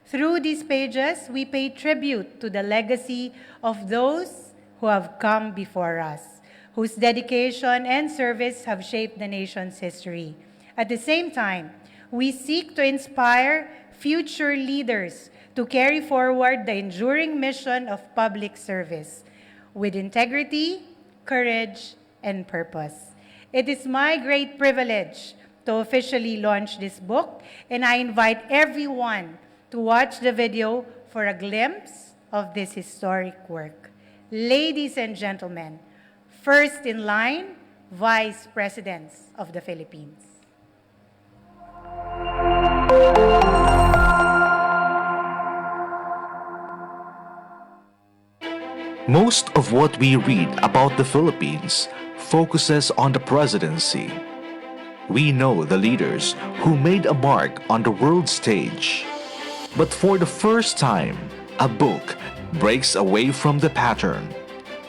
Through these pages, we pay tribute to the legacy of those who have come before us, whose dedication and service have shaped the nation's history. At the same time, we seek to inspire future leaders to carry forward the enduring mission of public service with integrity, courage, and purpose. It is my great privilege to officially launch this book, and I invite everyone to watch the video for a glimpse of this historic work. Ladies and gentlemen, first in line, Vice Presidents of the Philippines. Most of what we read about the Philippines focuses on the presidency. We know the leaders who made a mark on the world stage. But for the first time, a book breaks away from the pattern.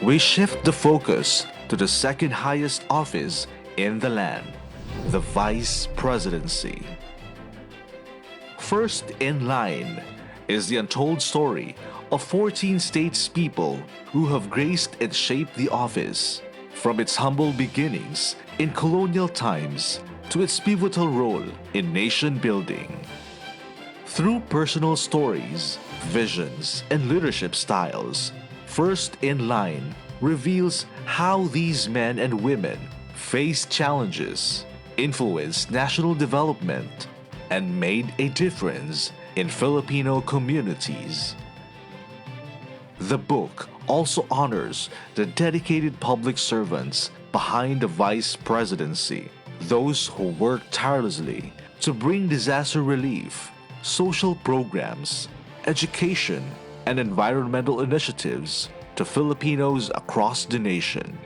We shift the focus to the second highest office in the land, the Vice Presidency. First in line is the untold story of 14 statespeople who have graced and shaped the office, from its humble beginnings in colonial times to its pivotal role in nation building. Through personal stories, visions, and leadership styles, First in Line reveals how these men and women faced challenges, influenced national development, and made a difference in Filipino communities. The book also honors the dedicated public servants behind the Vice Presidency, those who worked tirelessly to bring disaster relief, social programs, education, and environmental initiatives to Filipinos across the nation.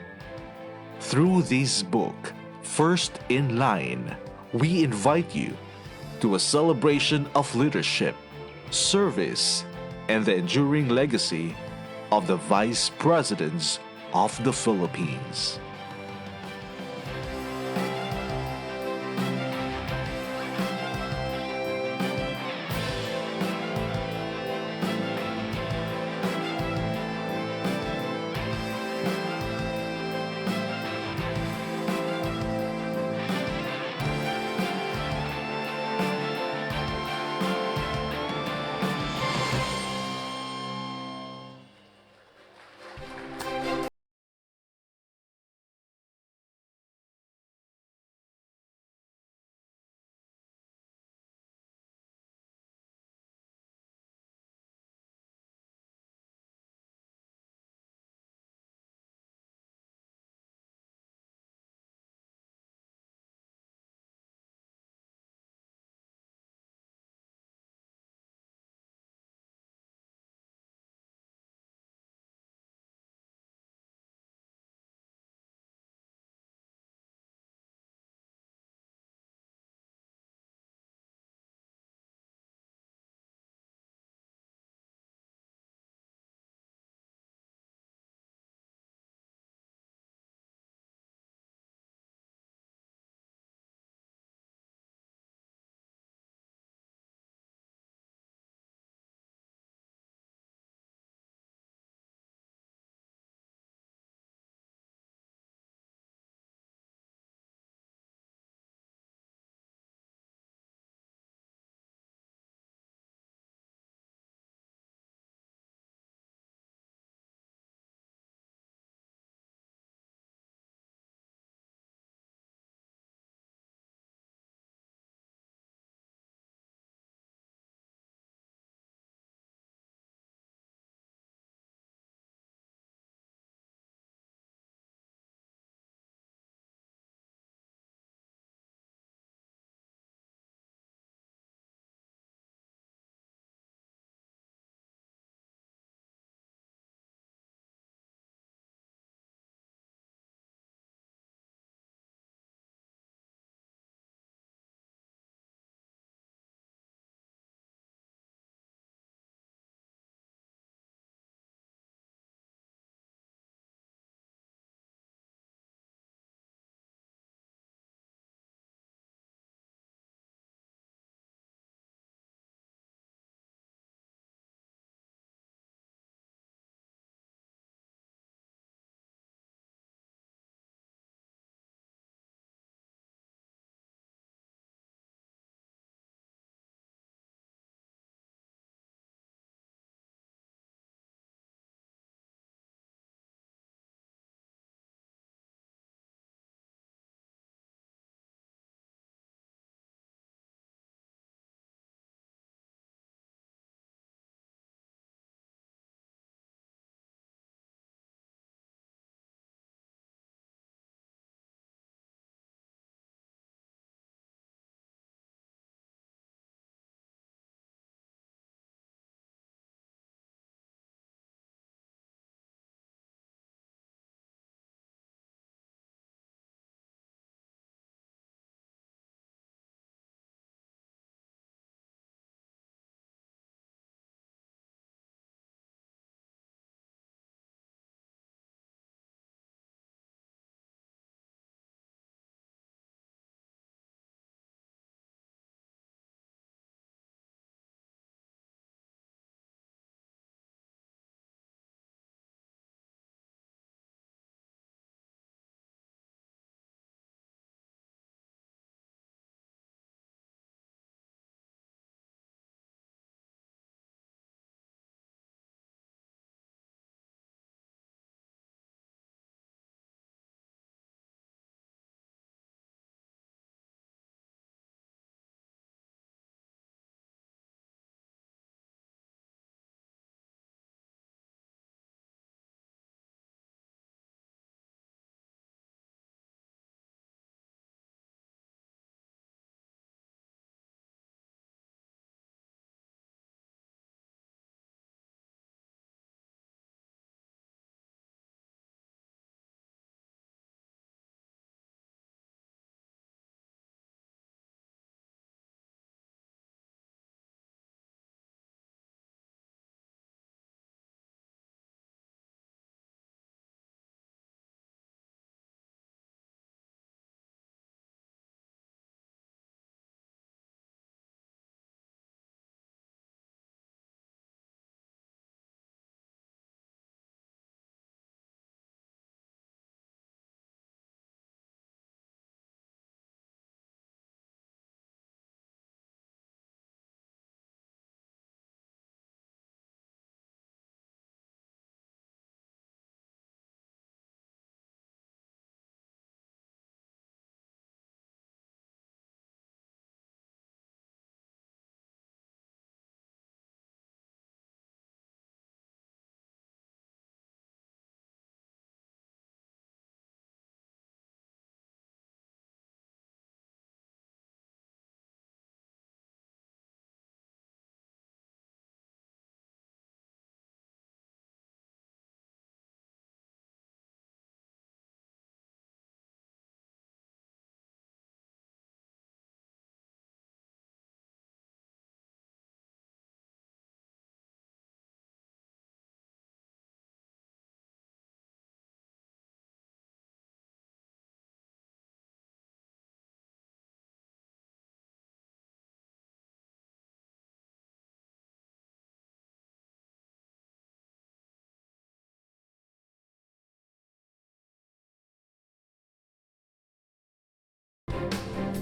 Through this book, First in Line, we invite you to a celebration of leadership, service, and the enduring legacy of the Vice Presidents of the Philippines.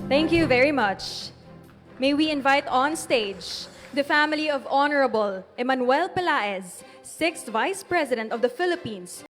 Thank you very much. May we invite on stage the family of Honorable Emmanuel Pelaez, 6th Vice President of the Philippines.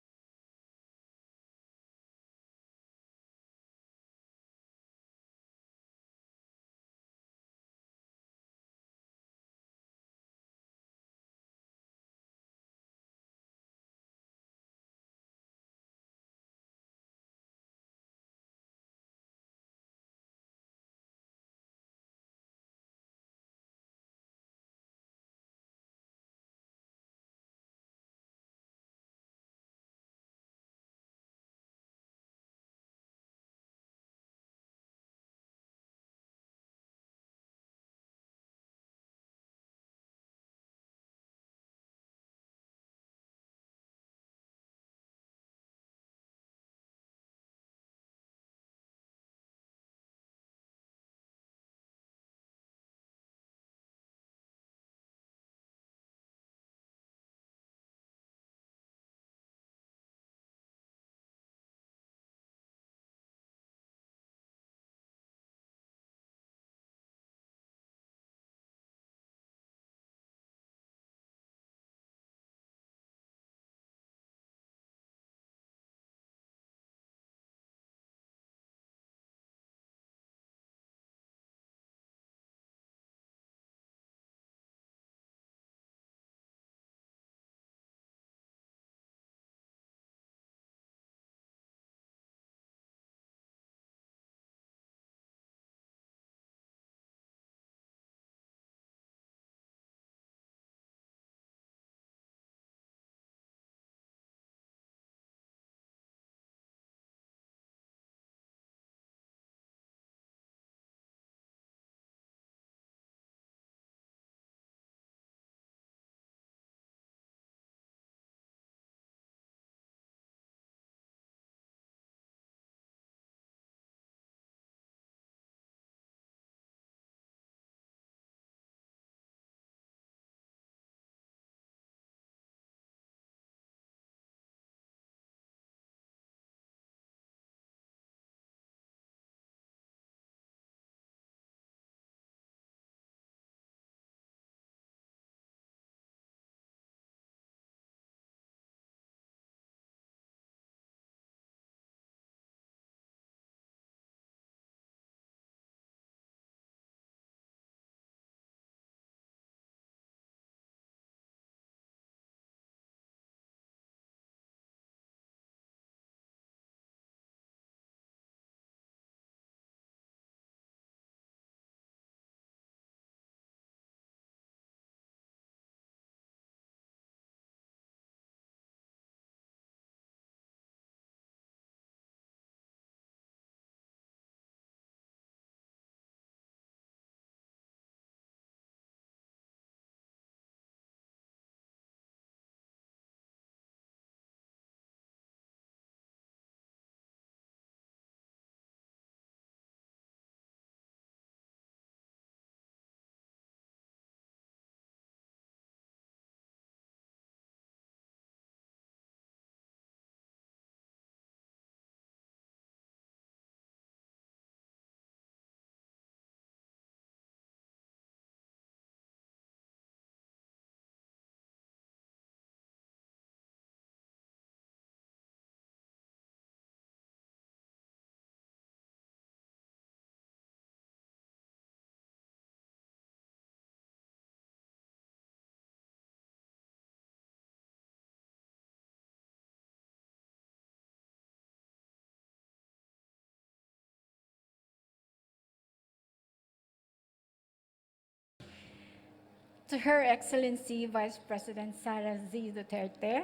To Her Excellency Vice President Sara Z. Duterte,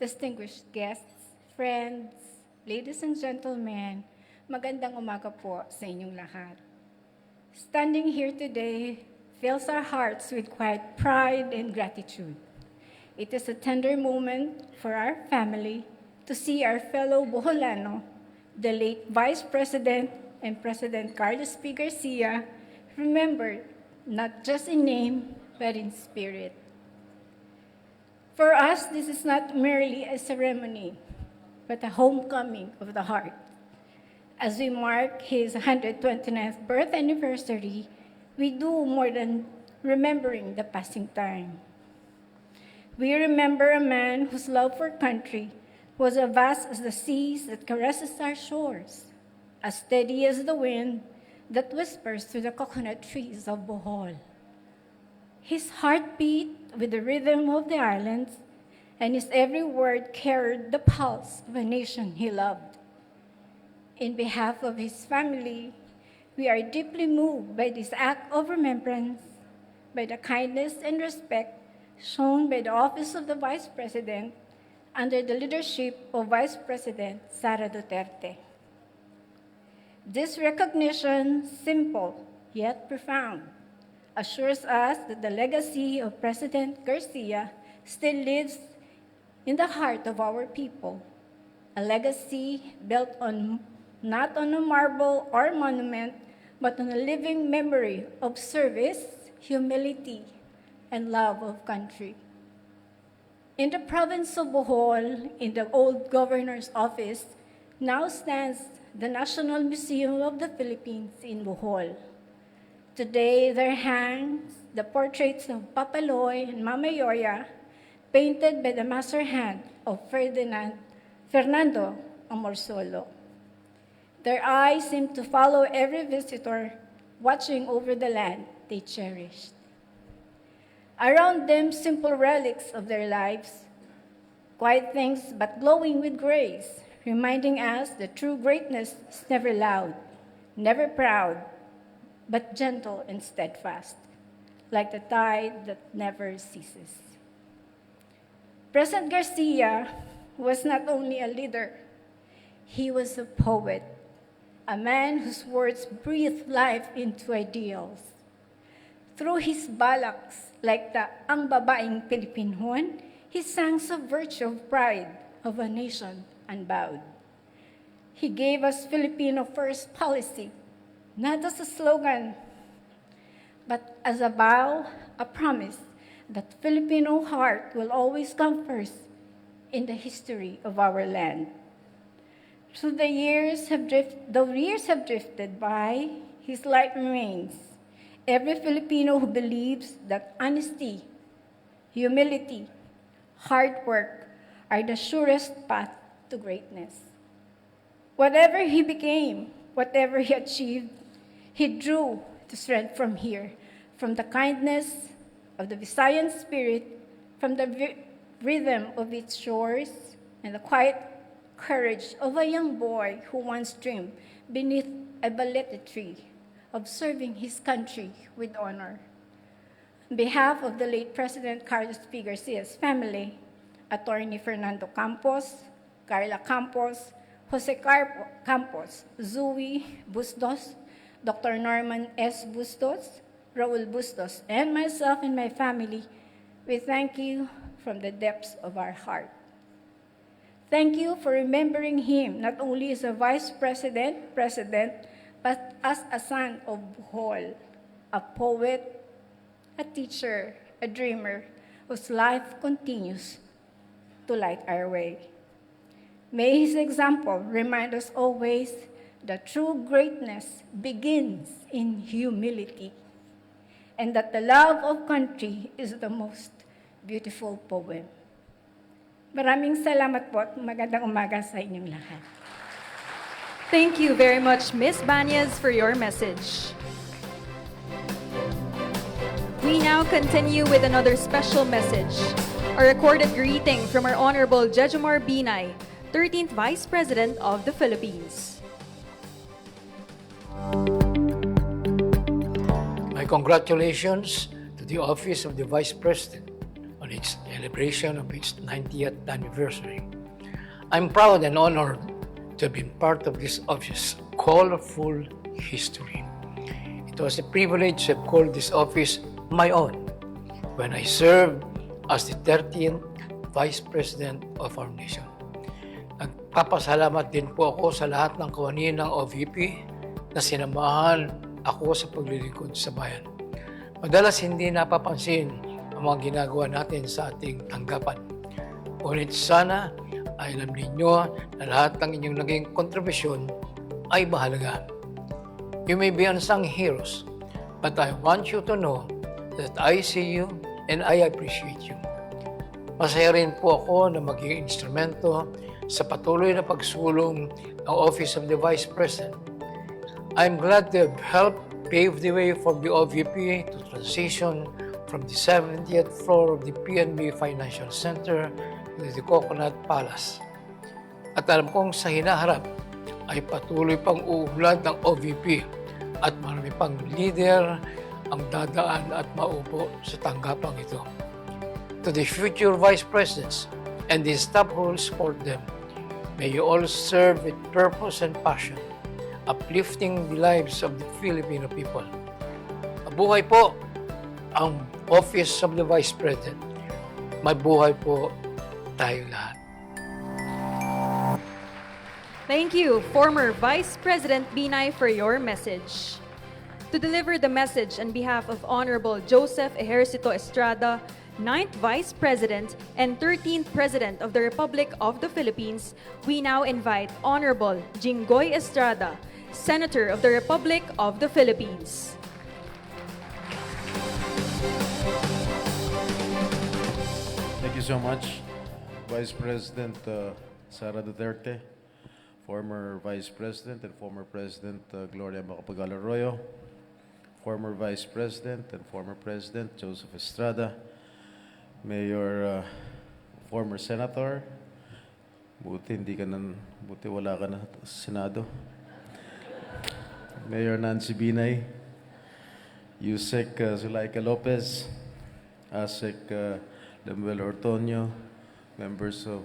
distinguished guests, friends, ladies and gentlemen, magandang umaga po sa inyong lahat. Standing here today fills our hearts with quiet pride and gratitude. It is a tender moment for our family to see our fellow Boholano, the late Vice President and President Carlos P. Garcia, remembered not just in name, but in spirit. For us, this is not merely a ceremony, but a homecoming of the heart. As we mark his 129th birth anniversary, we do more than remembering the passing time. We remember a man whose love for country was as vast as the seas that caresses our shores, as steady as the wind that whispers through the coconut trees of Bohol. His heart beat with the rhythm of the islands, and his every word carried the pulse of a nation he loved. In behalf of his family, we are deeply moved by this act of remembrance, by the kindness and respect shown by the office of the Vice President under the leadership of Vice President Sara Duterte. This recognition, simple yet profound, assures us that the legacy of President Garcia still lives in the heart of our people, a legacy built not on a marble or monument, but on a living memory of service, humility, and love of country. In the province of Bohol, in the old governor's office, now stands the National Museum of the Philippines in Bohol. Today, there hangs the portraits of Papaloy and Mama Yoya, painted by the master hand of Fernando Amorsolo. Their eyes seem to follow every visitor, watching over the land they cherished. Around them, simple relics of their lives, quiet things but glowing with grace, reminding us that true greatness is never loud, never proud, but gentle and steadfast, like the tide that never ceases. President Garcia was not only a leader, he was a poet, a man whose words breathed life into ideals. Through his balakhs, like the Ang Babaeng Pilipinhon, he sang of virtue of pride of a nation unbowed. He gave us Filipino first policy, not as a slogan, but as a vow, a promise that Filipino heart will always come first in the history of our land. So the years have drifted by, his light remains. Every Filipino who believes that honesty, humility, hard work are the surest path to greatness. Whatever he became, whatever he achieved, he drew the strength from here, from the kindness of the Visayan spirit, from the rhythm of its shores, and the quiet courage of a young boy who once dreamed beneath a balete tree of serving his country with honor. On behalf of the late President Carlos P. Garcia's family, Attorney Fernando Campos, Carla Campos, Jose Campos, Zui Bustos, Dr. Norman S. Bustos, Raul Bustos, and myself and my family, we thank you from the depths of our heart. Thank you for remembering him not only as a vice president, but as a son of Bohol, a poet, a teacher, a dreamer, whose life continues to light our way. May his example remind us always that true greatness begins in humility, and that the love of country is the most beautiful poem. Maraming salamat po at magandang umaga sa inyong lahat. Thank you very much, Ms. Banyas, for your message. We now continue with another special message, a recorded greeting from our Honorable Jejomar Binay, 13th Vice President of the Philippines. My congratulations to the Office of the Vice President on its celebration of its 90th anniversary. I'm proud and honored to have been part of this office's colorful history. It was a privilege to have called this office my own when I served as the 13th Vice President of our nation. Nagpapasalamat din po ako sa lahat ng kawani ng OVP na sinamahan ako sa paglilingkod sa bayan. Madalas hindi napapansin ang mga ginagawa natin sa ating tanggapan. Ngunit sana ay alam ninyo na lahat ng inyong naging kontribusyon ay mahalaga. You may be unsung heroes, but I want you to know that I see you and I appreciate you. Masaya rin po ako na maging instrumento sa patuloy na pagsulong ng Office of the Vice President. I'm glad to have helped pave the way for the OVP to transition from the 70th floor of the PNB Financial Center to the Coconut Palace. At alam kong sa hinaharap ay patuloy pang uulat ng OVP at marami pang leader ang dadaan at maupo sa tanggapang ito. To the future Vice Presidents and the staff who will support them, may you all serve with purpose and passion, uplifting the lives of the Filipino people. Mabuhay po ang Office of the Vice President. Mabuhay po tayo lahat. Thank you, former Vice President Binay, for your message. To deliver the message on behalf of Honorable Joseph Ejercito Estrada, 9th Vice President and 13th President of the Republic of the Philippines, we now invite Honorable Jinggoy Estrada, Senator of the Republic of the Philippines. Thank you so much, Vice President Sara Duterte, former Vice President and former President Gloria Macapagal-Arroyo, former Vice President and former President Joseph Estrada, Mayor, former Senator, buti wala ka na sa Senado, Mayor Nancy Binay, Yusek Zulaika Lopez, Asek Lemuel Ortonio, members of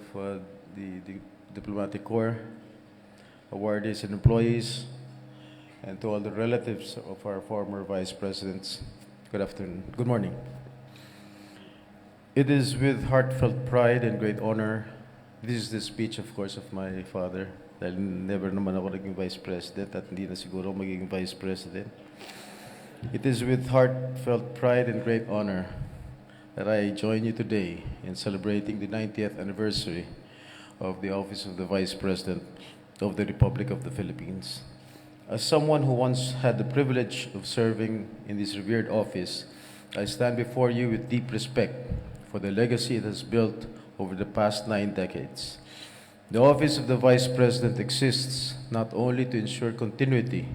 the Diplomatic Corps, awardees and employees, and to all the relatives of our former Vice Presidents, good afternoon, good morning. It is with heartfelt pride and great honor. This is the speech, of course, of my father. Dahil never naman ako naging Vice President at hindi na siguro magiging Vice President. It is with heartfelt pride and great honor that I join you today in celebrating the 90th anniversary of the Office of the Vice President of the Republic of the Philippines. As someone who once had the privilege of serving in this revered office, I stand before you with deep respect for the legacy it has built over the past 9 decades. The Office of the Vice President exists not only to ensure continuity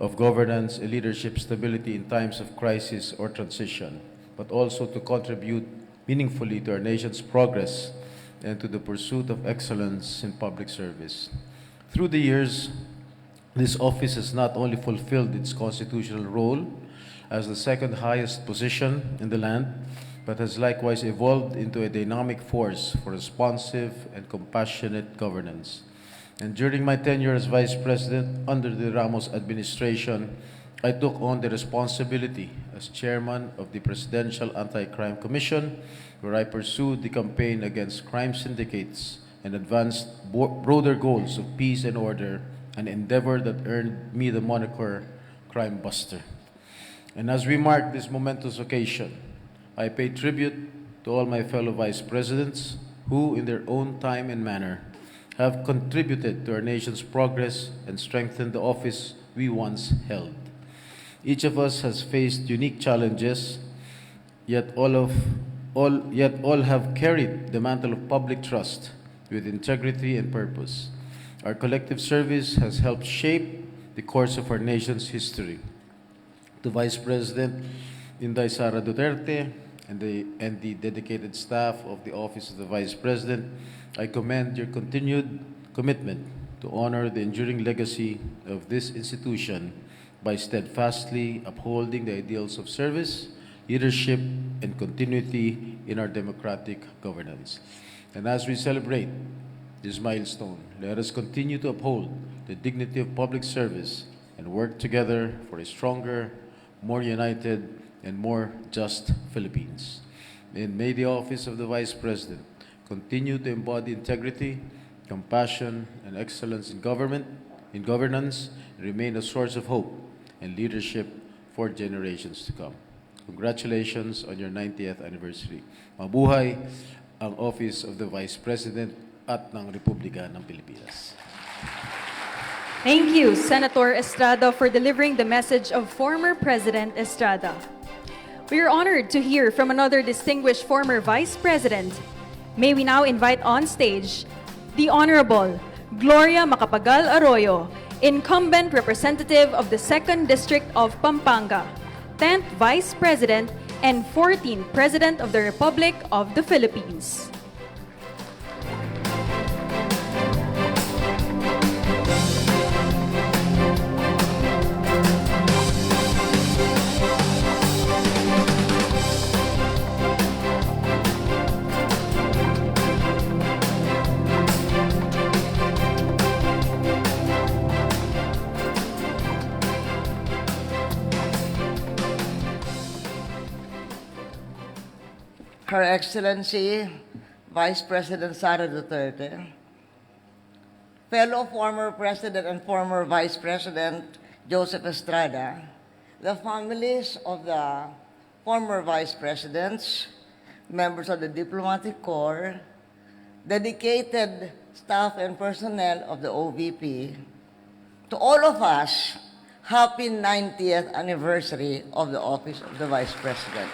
of governance and leadership stability in times of crisis or transition, but also to contribute meaningfully to our nation's progress and to the pursuit of excellence in public service. Through the years, this office has not only fulfilled its constitutional role as the second highest position in the land, but has likewise evolved into a dynamic force for responsive and compassionate governance. And during my tenure as Vice President under the Ramos administration, I took on the responsibility as Chairman of the Presidential Anti-Crime Commission, where I pursued the campaign against crime syndicates and advanced broader goals of peace and order, an endeavor that earned me the moniker Crime Buster. And as we mark this momentous occasion, I pay tribute to all my fellow Vice Presidents who, in their own time and manner, have contributed to our nation's progress and strengthened the office we once held. Each of us has faced unique challenges, yet all have carried the mantle of public trust with integrity and purpose. Our collective service has helped shape the course of our nation's history. To Vice President Inday Sara Duterte and the dedicated staff of the Office of the Vice President, I commend your continued commitment to honor the enduring legacy of this institution by steadfastly upholding the ideals of service, leadership, and continuity in our democratic governance. And as we celebrate this milestone, let us continue to uphold the dignity of public service and work together for a stronger, more united, and more just Philippines. And may the Office of the Vice President continue to embody integrity, compassion, and excellence in governance, and remain a source of hope and leadership for generations to come. Congratulations on your 90th anniversary. Mabuhay ang Office of the Vice President at ng Republika ng Pilipinas. Thank you, Senator Estrada, for delivering the message of former President Estrada. We are honored to hear from another distinguished former Vice President. May we now invite on stage the Honorable Gloria Macapagal Arroyo, incumbent representative of the 2nd District of Pampanga, 10th Vice President and 14th President of the Republic of the Philippines. Her Excellency, Vice President Sara Duterte, fellow former President and former Vice President Joseph Estrada, the families of the former Vice Presidents, members of the Diplomatic Corps, dedicated staff and personnel of the OVP, to all of us, happy 90th anniversary of the office of the Vice President.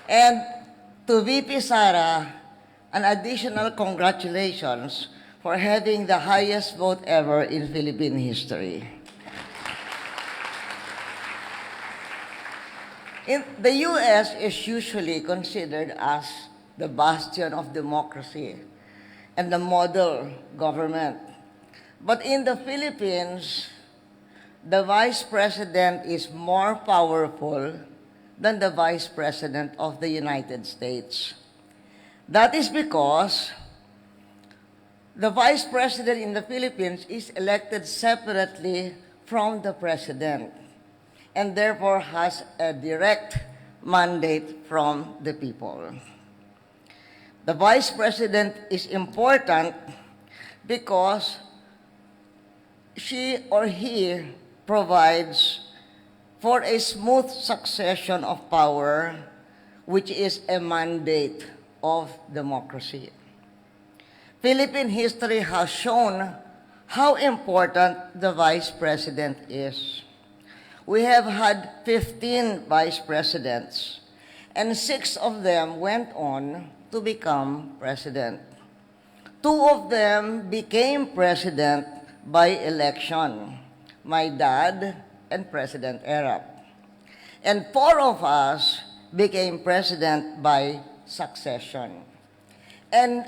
And to VP Sara, an additional congratulations for having the highest vote ever in Philippine history. The U.S. is usually considered as the bastion of democracy and the model government. But in the Philippines, the Vice President is more powerful than the Vice President of the United States. That is because the Vice President in the Philippines is elected separately from the President and therefore has a direct mandate from the people. The Vice President is important because she or he provides for a smooth succession of power, which is a mandate of democracy. Philippine history has shown how important the Vice President is. We have had 15 Vice Presidents, and 6 of them went on to become President. 2 of them became President by election, my dad and President Erap. And 4 of us became President by succession. And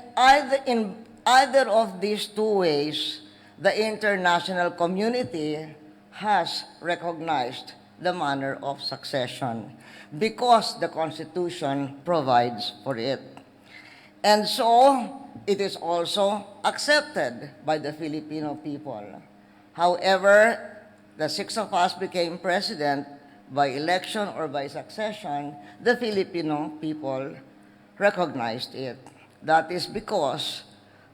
in either of these 2 ways, the international community has recognized the manner of succession because the Constitution provides for it. And so, it is also accepted by the Filipino people. However, the 6 of us became president by election or by succession. The Filipino people recognized it. That is because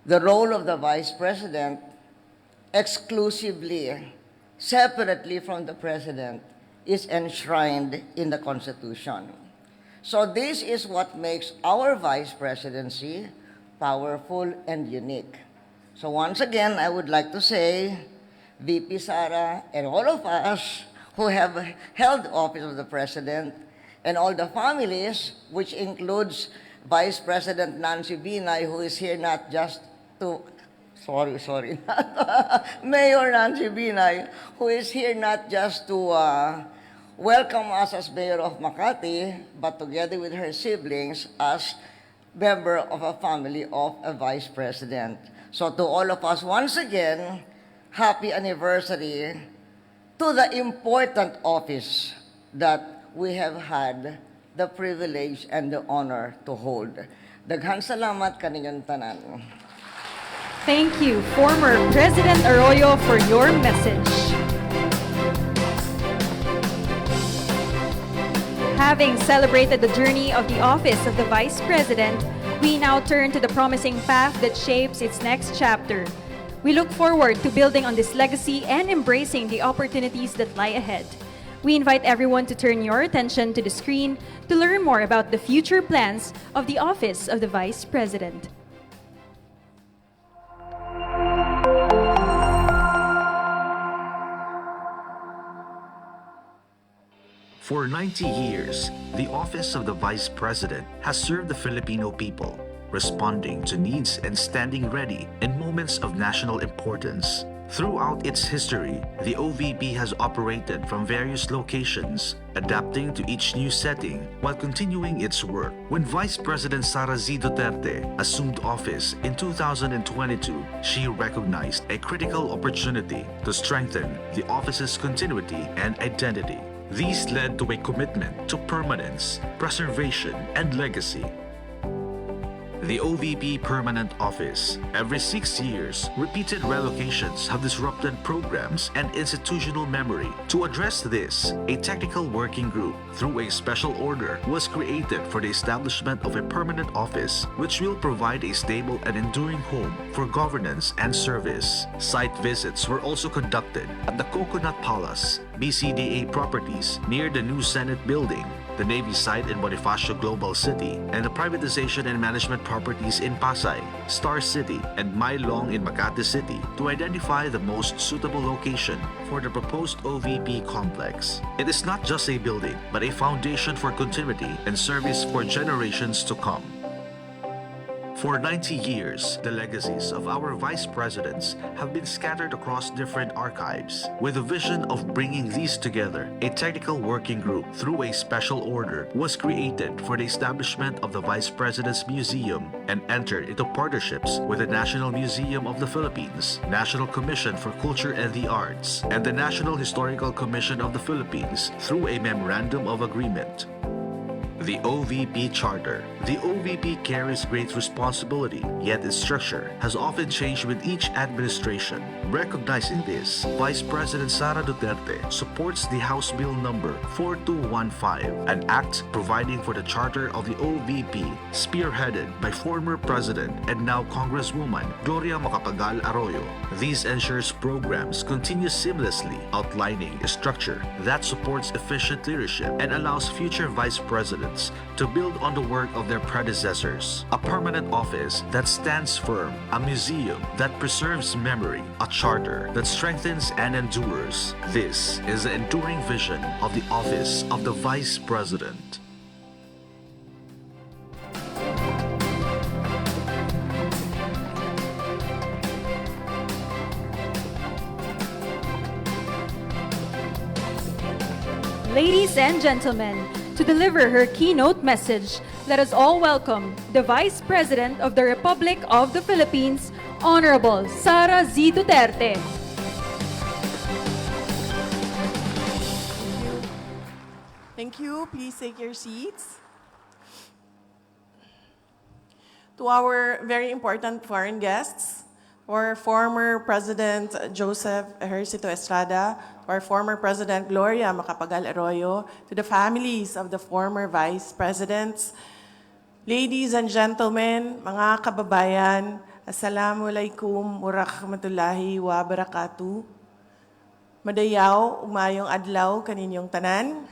the role of the Vice President exclusively, separately from the President, is enshrined in the Constitution. So this is what makes our Vice Presidency powerful and unique. So once again, I would like to say, VP Sara and all of us who have held the office of the President and all the families, which includes Vice President Nancy Binay, who is here not just to, Mayor Nancy Binay, who is here not just to welcome us as Mayor of Makati, but together with her siblings as member of a family of a Vice President. So to all of us, once again, happy anniversary to the important office that we have had the privilege and the honor to hold. Daghang salamat kaninyong tanan. Thank you, former President Arroyo, for your message. Having celebrated the journey of the office of the Vice President, we now turn to the promising path that shapes its next chapter. We look forward to building on this legacy and embracing the opportunities that lie ahead. We invite everyone to turn your attention to the screen to learn more about the future plans of the Office of the Vice President. For 90 years, the office of the Vice President has served the Filipino people, responding to needs and standing ready in moments of national importance. Throughout its history, the OVP has operated from various locations, adapting to each new setting while continuing its work. When Vice President Sara Z. Duterte assumed office in 2022, she recognized a critical opportunity to strengthen the office's continuity and identity. These led to a commitment to permanence, preservation, and legacy. The OVP Permanent Office. Every 6 years, repeated relocations have disrupted programs and institutional memory. To address this, a technical working group, through a special order, was created for the establishment of a permanent office which will provide a stable and enduring home for governance and service. Site visits were also conducted at the Coconut Palace, BCDA properties near the new Senate building, the Navy site in Bonifacio Global City, and the privatization and management properties in Pasay, Star City, and Mailong in Makati City to identify the most suitable location for the proposed OVP complex. It is not just a building, but a foundation for continuity and service for generations to come. For 90 years, the legacies of our vice presidents have been scattered across different archives. With a vision of bringing these together, a technical working group, through a special order, was created for the establishment of the Vice President's Museum and entered into partnerships with the National Museum of the Philippines, National Commission for Culture and the Arts, and the National Historical Commission of the Philippines through a Memorandum of Agreement. The OVP Charter. The OVP carries great responsibility, yet its structure has often changed with each administration. Recognizing this, Vice President Sara Duterte supports the House Bill number 4215, an act providing for the charter of the OVP, spearheaded by former President and now Congresswoman Gloria Macapagal Arroyo. This ensures programs continue seamlessly, outlining a structure that supports efficient leadership and allows future vice presidents to build on the work of their predecessors. A permanent office that stands firm, a museum that preserves memory, a charter that strengthens and endures. This is the enduring vision of the office of the Vice President. Ladies and gentlemen, to deliver her keynote message, let us all welcome the Vice President of the Republic of the Philippines, Honorable Sara Z. Duterte. Thank you. Please take your seats. To our very important foreign guests, our former President Joseph Ejercito Estrada, our former President Gloria Macapagal Arroyo, to the families of the former Vice Presidents, ladies and gentlemen, mga kababayan, Assalamualaikum warahmatullahi wabarakatuh. Madayaw, umayong adlaw kaninyong tanan.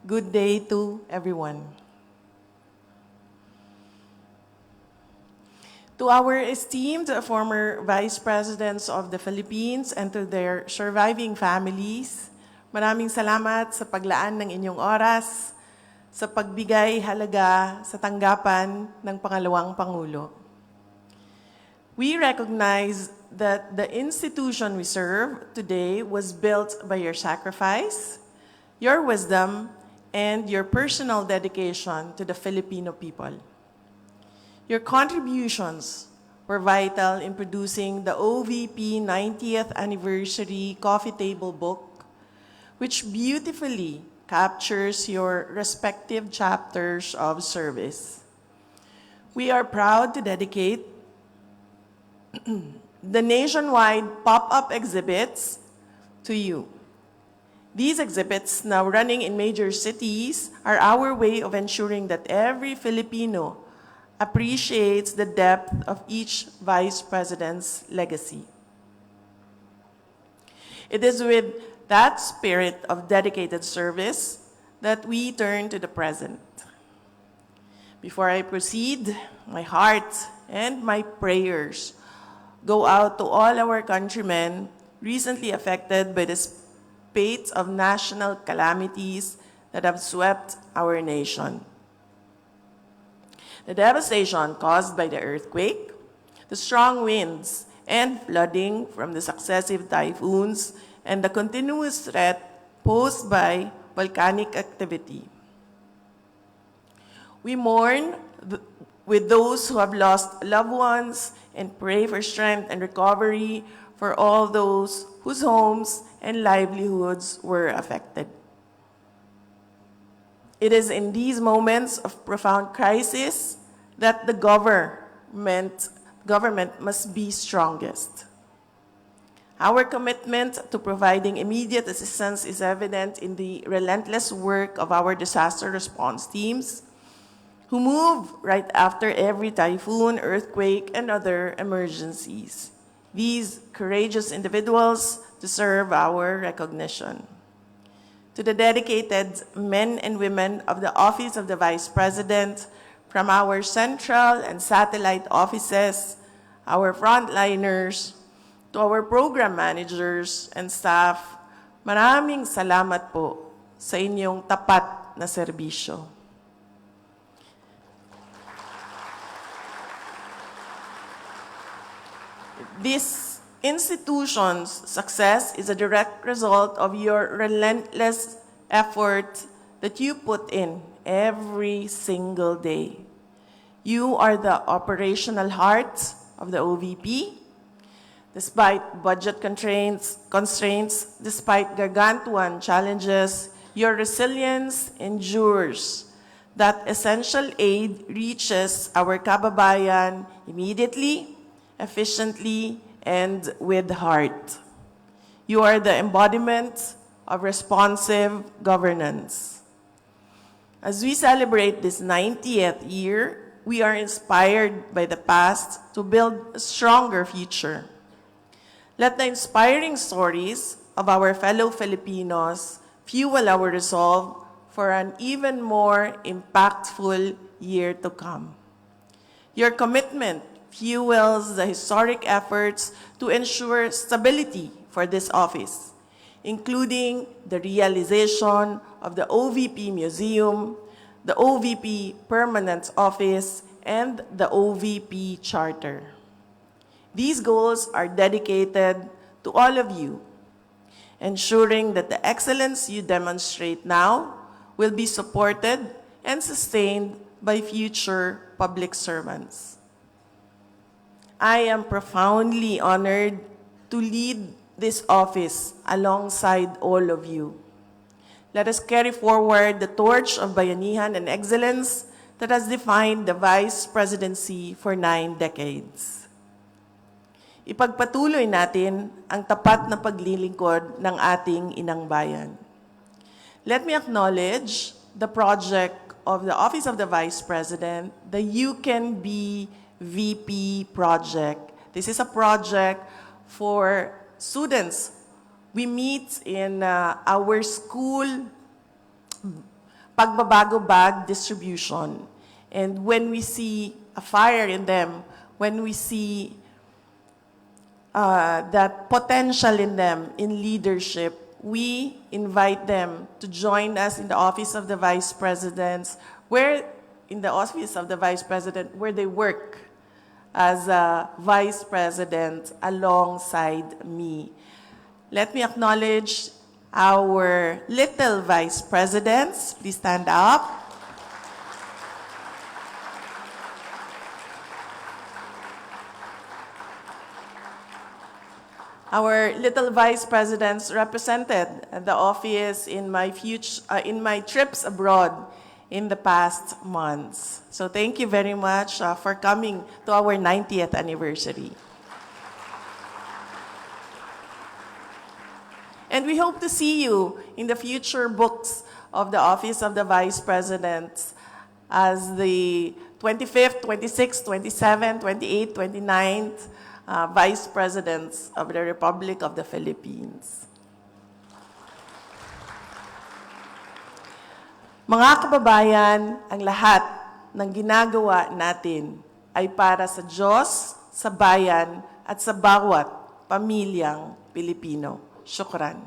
Good day to everyone. To our esteemed former Vice Presidents of the Philippines and to their surviving families, maraming salamat sa paglaan ng inyong oras, sa pagbigay halaga sa tanggapan ng pangalawang Pangulo. We recognize that the institution we serve today was built by your sacrifice, your wisdom, and your personal dedication to the Filipino people. Your contributions were vital in producing the OVP 90th Anniversary Coffee Table Book, which beautifully captures your respective chapters of service. We are proud to dedicate the nationwide pop-up exhibits to you. These exhibits, now running in major cities, are our way of ensuring that every Filipino appreciates the depth of each Vice President's legacy. It is with that spirit of dedicated service that we turn to the present. Before I proceed, my heart and my prayers go out to all our countrymen recently affected by the spate of national calamities that have swept our nation. The devastation caused by the earthquake, the strong winds, and flooding from the successive typhoons, and the continuous threat posed by volcanic activity. We mourn with those who have lost loved ones and pray for strength and recovery for all those whose homes and livelihoods were affected. It is in these moments of profound crisis that the government must be strongest. Our commitment to providing immediate assistance is evident in the relentless work of our disaster response teams, who move right after every typhoon, earthquake, and other emergencies. These courageous individuals deserve our recognition. To the dedicated men and women of the Office of the Vice President, from our central and satellite offices, our frontliners, to our program managers and staff, maraming salamat po sa inyong tapat na serbisyo. This institution's success is a direct result of your relentless effort that you put in every single day. You are the operational heart of the OVP. Despite budget constraints, despite gargantuan challenges, your resilience endures. That essential aid reaches our kababayan immediately, efficiently, and with heart. You are the embodiment of responsive governance. As we celebrate this 90th year, we are inspired by the past to build a stronger future. Let the inspiring stories of our fellow Filipinos fuel our resolve for an even more impactful year to come. Your commitment fuels the historic efforts to ensure stability for this office, including the realization of the OVP Museum, the OVP Permanent Office, and the OVP Charter. These goals are dedicated to all of you, ensuring that the excellence you demonstrate now will be supported and sustained by future public servants. I am profoundly honored to lead this office alongside all of you. Let us carry forward the torch of bayanihan and excellence that has defined the Vice Presidency for 9 decades. Ipagpatuloy natin ang tapat na paglilingkod ng ating inang bayan. Let me acknowledge the project of the Office of the Vice President, the You Can Be VP project. This is a project for students. We meet in our school pagbabago bag distribution. And when we see a fire in them, when we see that potential in them in leadership, we invite them to join us in the Office of the Vice President, where they work as a Vice President alongside me. Let me acknowledge our little Vice Presidents. Please stand up. Our little Vice Presidents represented the office in my trips abroad in the past months. So thank you very much for coming to our 90th anniversary. And we hope to see you in the future books of the Office of the Vice President as the 25th, 26th, 27th, 28th, 29th Vice Presidents of the Republic of the Philippines. Mga kababayan, ang lahat ng ginagawa natin ay para sa Diyos, sa bayan, at sa bawat pamilyang Pilipino. Shukran.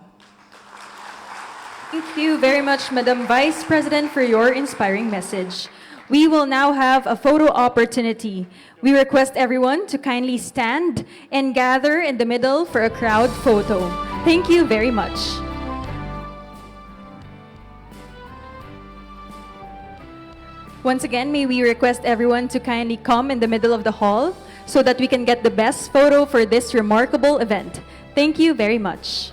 Thank you very much, Madam Vice President, for your inspiring message. We will now have a photo opportunity. We request everyone to kindly stand and gather in the middle for a crowd photo. Thank you very much. Once again, may we request everyone to kindly come in the middle of the hall so that we can get the best photo for this remarkable event. Thank you very much.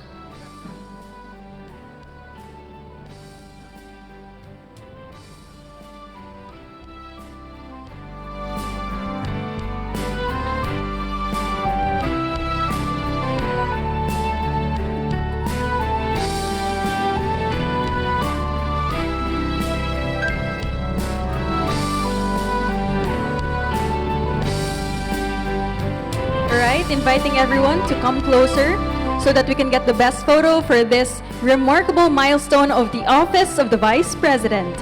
Alright, inviting everyone to come closer so that we can get the best photo for this remarkable milestone of the Office of the Vice President.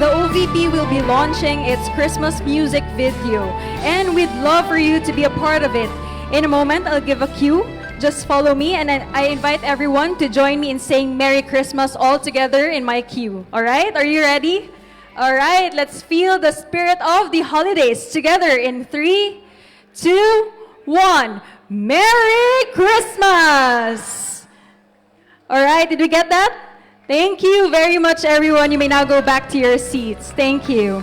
The OVP will be launching its Christmas music video, and we'd love for you to be a part of it. In a moment, I'll give a cue. Just follow me, and then I invite everyone to join me in saying Merry Christmas all together in my cue. All right? Are you ready? All right, let's feel the spirit of the holidays together in 3, 2, 1. Merry Christmas! All right, did we get that? Thank you very much, everyone. You may now go back to your seats. Thank you.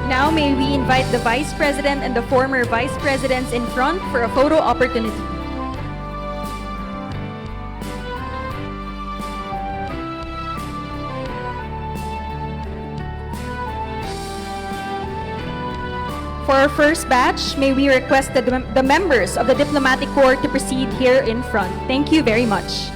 Now may we invite the Vice President and the former Vice Presidents in front for a photo opportunity. For our first batch, may we request the members of the Diplomatic Corps to proceed here in front. Thank you very much.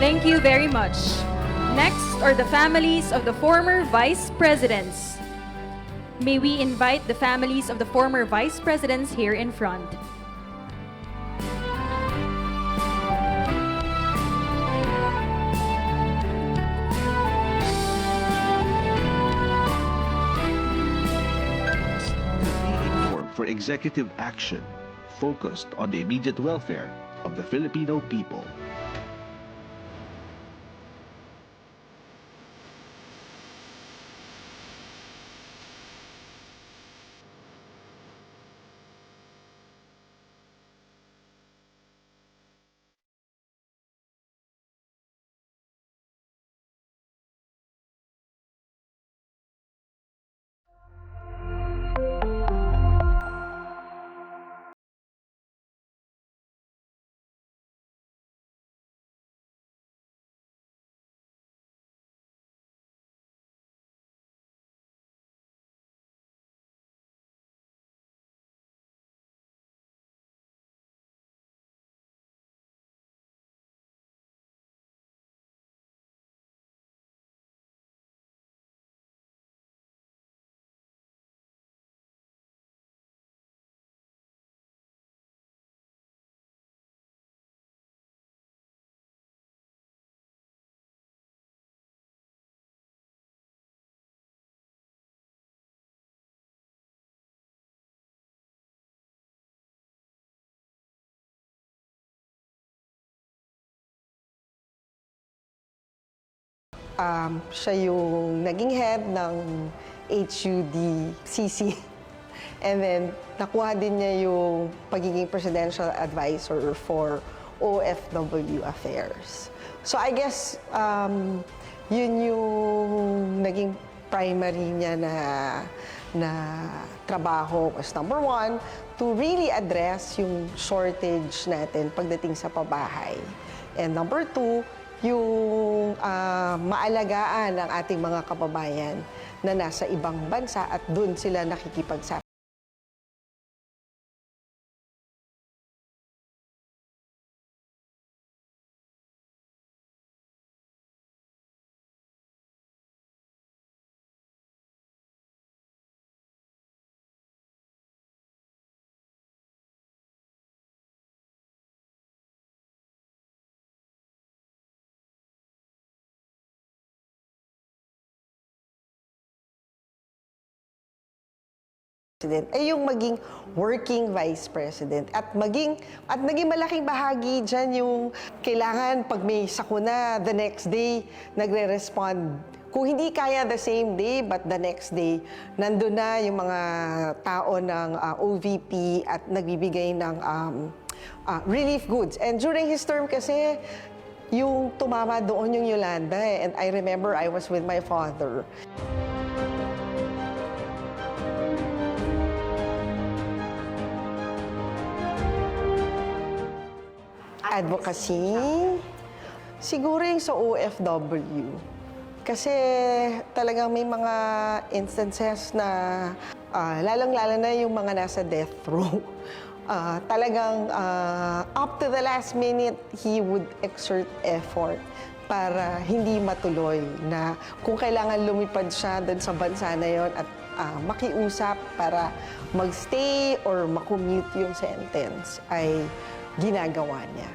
Thank you very much. Next are the families of the former Vice Presidents. May we invite the families of the former Vice Presidents here in front. For executive action focused on the immediate welfare of the Filipino people. Siya yung naging head ng HUD-CC. And then, nakuha din niya yung pagiging presidential advisor for OFW affairs. So I guess, yun yung naging primary niya na trabaho was number one, to really address yung shortage natin pagdating sa pabahay. And number two, yung maalagaan ng ating mga kababayan na nasa ibang bansa at doon sila nakikipagsa. Ay yung maging working vice president at naging malaking bahagi dyan yung kailangan pag may sakuna the next day nagre-respond. Kung hindi kaya the same day but the next day, nandun na yung mga tao ng OVP at nagbibigay ng relief goods. And during his term kasi, yung tumama doon yung Yolanda and I remember I was with my father. Advocacy, siguro yung sa OFW. Kasi talagang may mga instances na lalong-lalo na yung mga nasa death row. Talagang up to the last minute, he would exert effort para hindi matuloy na kung kailangan lumipad siya doon sa bansa na yon at makiusap para magstay or makommute yung sentence ay ginagawa niya.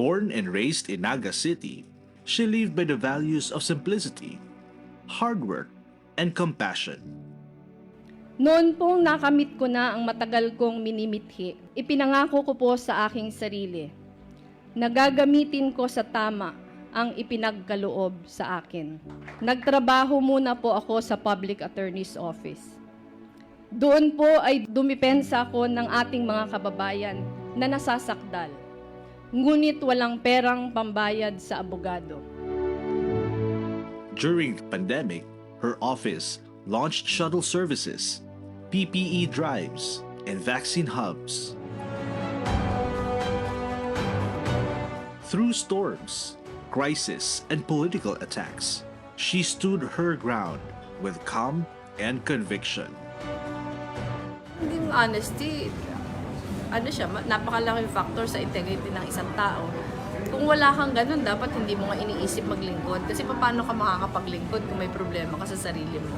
Born and raised in Naga City, she lived by the values of simplicity, hard work, and compassion. Noon pong nakamit ko na ang matagal kong minimithi, ipinangako ko po sa aking sarili na gagamitin ko sa tama ang ipinagkaloob sa akin. Nagtrabaho muna po ako sa Public Attorney's Office. Doon po ay dumipensa ako ng ating mga kababayan na nasasakdal. Ngunit walang perang pambayad sa abogado. During the pandemic, her office launched shuttle services, PPE drives, and vaccine hubs. Through storms, crisis, and political attacks, she stood her ground with calm and conviction. Yung honesty, napakalaking factor sa integrity ng isang tao. Kung wala kang ganun, dapat hindi mo nga iniisip maglingkod. Kasi paano ka makakapaglingkod kung may problema ka sa sarili mo?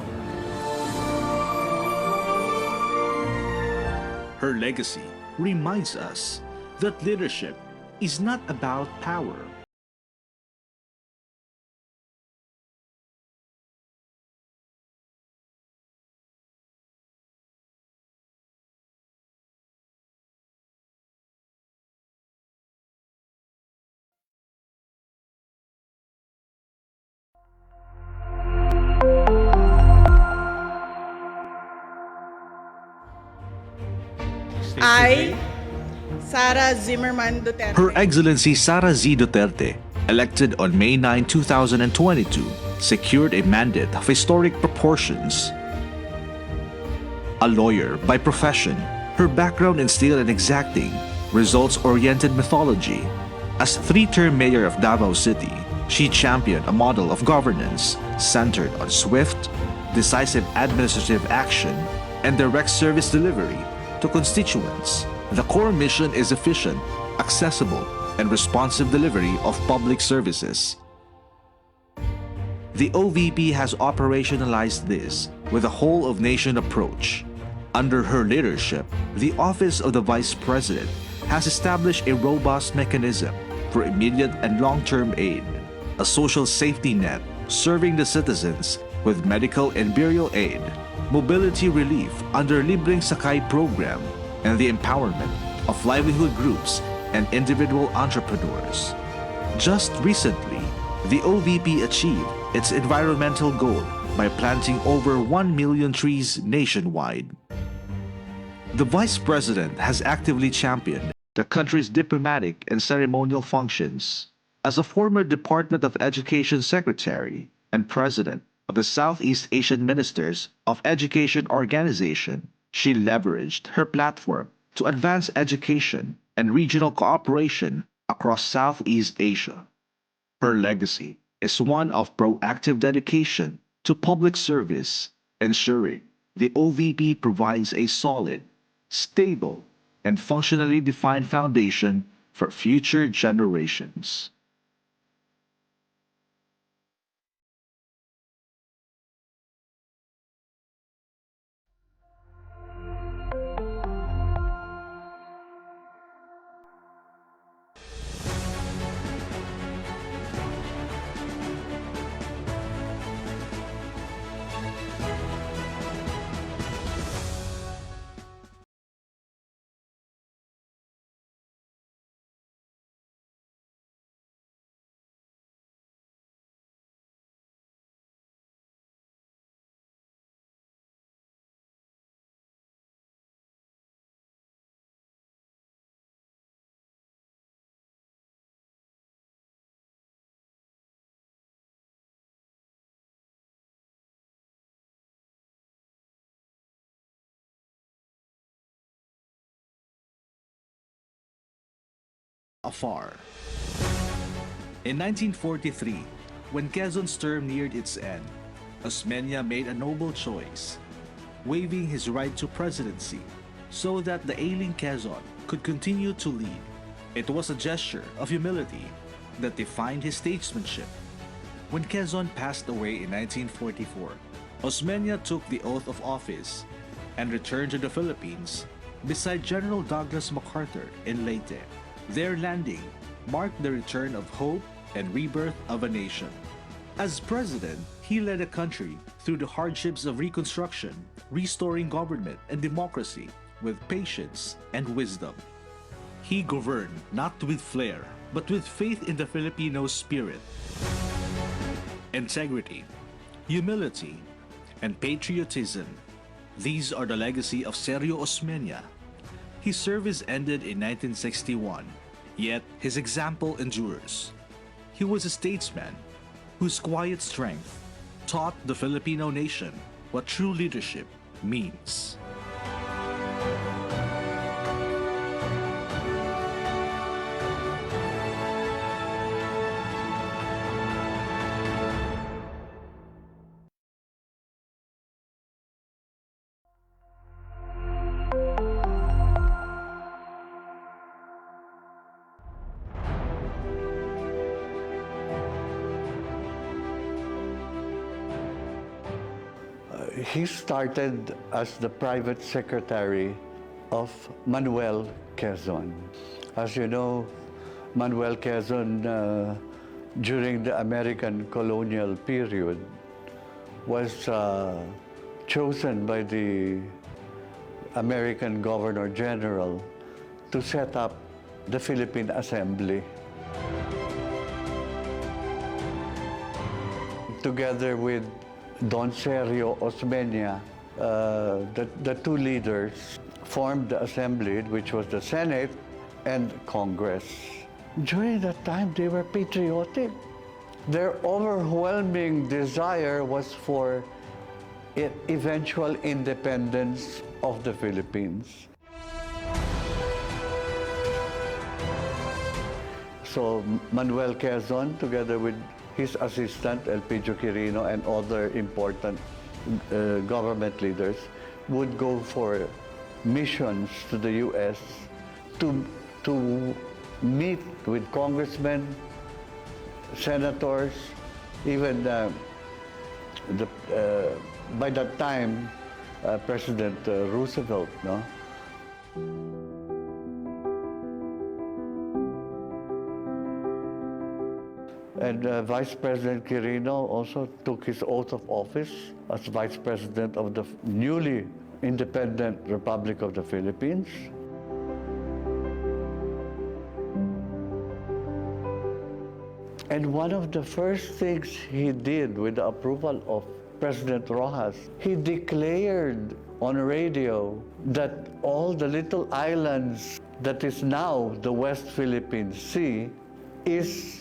Her legacy reminds us that leadership is not about power, I, Sara Zimmerman Duterte. Her Excellency Sara Z. Duterte, elected on May 9, 2022, secured a mandate of historic proportions. A lawyer by profession, her background instilled an exacting, results-oriented methodology. As three-term mayor of Davao City, she championed a model of governance centered on swift, decisive administrative action and direct service delivery to constituents. The core mission is efficient, accessible, and responsive delivery of public services. The OVP has operationalized this with a whole-of-nation approach. Under her leadership, the Office of the Vice President has established a robust mechanism for immediate and long-term aid, a social safety net serving the citizens with medical and burial aid, mobility relief under Libreng Sakay program, and the empowerment of livelihood groups and individual entrepreneurs. Just recently, the OVP achieved its environmental goal by planting over 1 million trees nationwide. The Vice President has actively championed the country's diplomatic and ceremonial functions. As a former Department of Education Secretary and President of the Southeast Asian Ministers of Education Organization, she leveraged her platform to advance education and regional cooperation across Southeast Asia. Her legacy is one of proactive dedication to public service, ensuring the OVP provides a solid, stable, and functionally defined foundation for future generations. Afar. In 1943, when Quezon's term neared its end, Osmeña made a noble choice, waiving his right to presidency so that the ailing Quezon could continue to lead. It was a gesture of humility that defined his statesmanship. When Quezon passed away in 1944, Osmeña took the oath of office and returned to the Philippines beside General Douglas MacArthur in Leyte. Their landing marked the return of hope and rebirth of a nation. As president, he led a country through the hardships of reconstruction, restoring government and democracy with patience and wisdom. He governed not with flair, but with faith in the Filipino spirit. Integrity, humility, and patriotism. These are the legacy of Sergio Osmeña. His service ended in 1961, yet his example endures. He was a statesman whose quiet strength taught the Filipino nation what true leadership means. He started as the private secretary of Manuel Quezon. As you know, Manuel Quezon, during the American colonial period, was chosen by the American Governor General to set up the Philippine Assembly. Together with Don Sergio Osmeña, the two leaders formed the assembly, which was the Senate and Congress. During that time, they were patriotic. Their overwhelming desire was for eventual independence of the Philippines. So Manuel Quezon, together with his assistant, Elpidio Quirino, and other important government leaders, would go for missions to the U.S. to meet with congressmen, senators, even by that time, President Roosevelt, no? And Vice President Quirino also took his oath of office as Vice President of the newly independent Republic of the Philippines. And one of the first things he did with the approval of President Rojas, he declared on radio that all the little islands that is now the West Philippine Sea is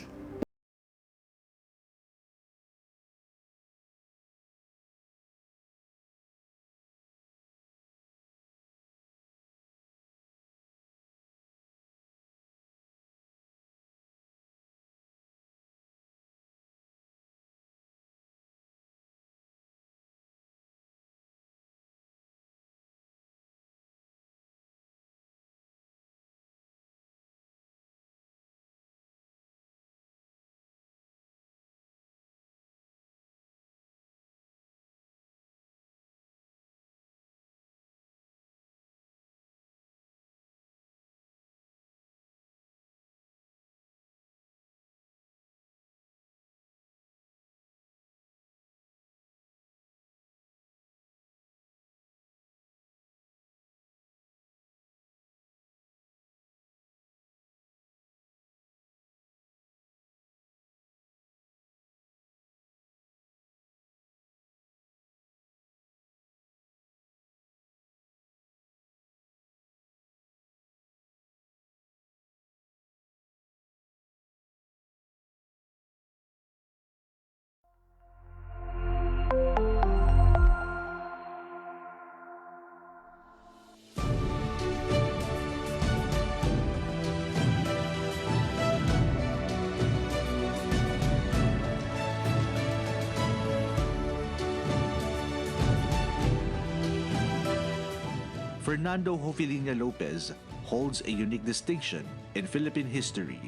Fernando Jofiliña Lopez holds a unique distinction in Philippine history.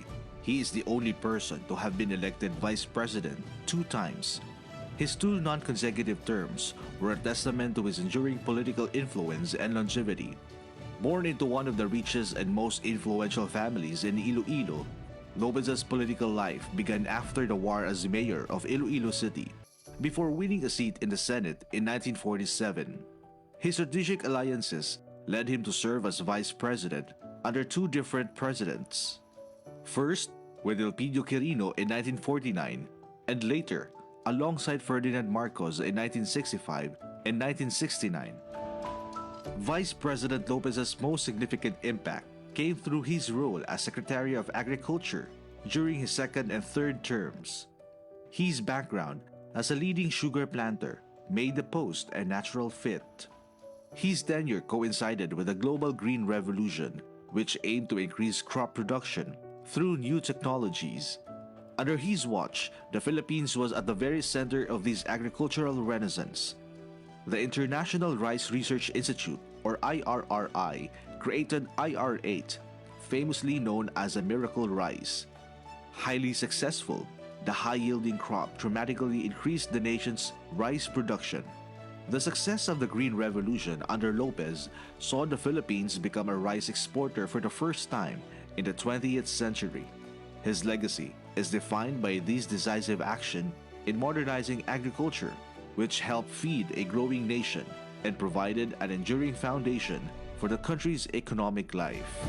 He is the only person to have been elected vice president 2 times. His 2 non-consecutive terms were a testament to his enduring political influence and longevity. Born into one of the richest and most influential families in Iloilo, Lopez's political life began after the war as mayor of Iloilo City, before winning a seat in the Senate in 1947. His strategic alliances led him to serve as vice president under 2 different presidents. First, with Elpidio Quirino in 1949, and later, alongside Ferdinand Marcos in 1965 and 1969. Vice President Lopez's most significant impact came through his role as Secretary of Agriculture during his 2nd and 3rd terms. His background as a leading sugar planter made the post a natural fit. His tenure coincided with the global green revolution, which aimed to increase crop production through new technologies. Under his watch, the Philippines was at the very center of this agricultural renaissance. The International Rice Research Institute, or IRRI, created IR8, famously known as a miracle rice. Highly successful, the high-yielding crop dramatically increased the nation's rice production. The success of the Green Revolution under Lopez saw the Philippines become a rice exporter for the first time in the 20th century. His legacy is defined by this decisive action in modernizing agriculture, which helped feed a growing nation and provided an enduring foundation for the country's economic life.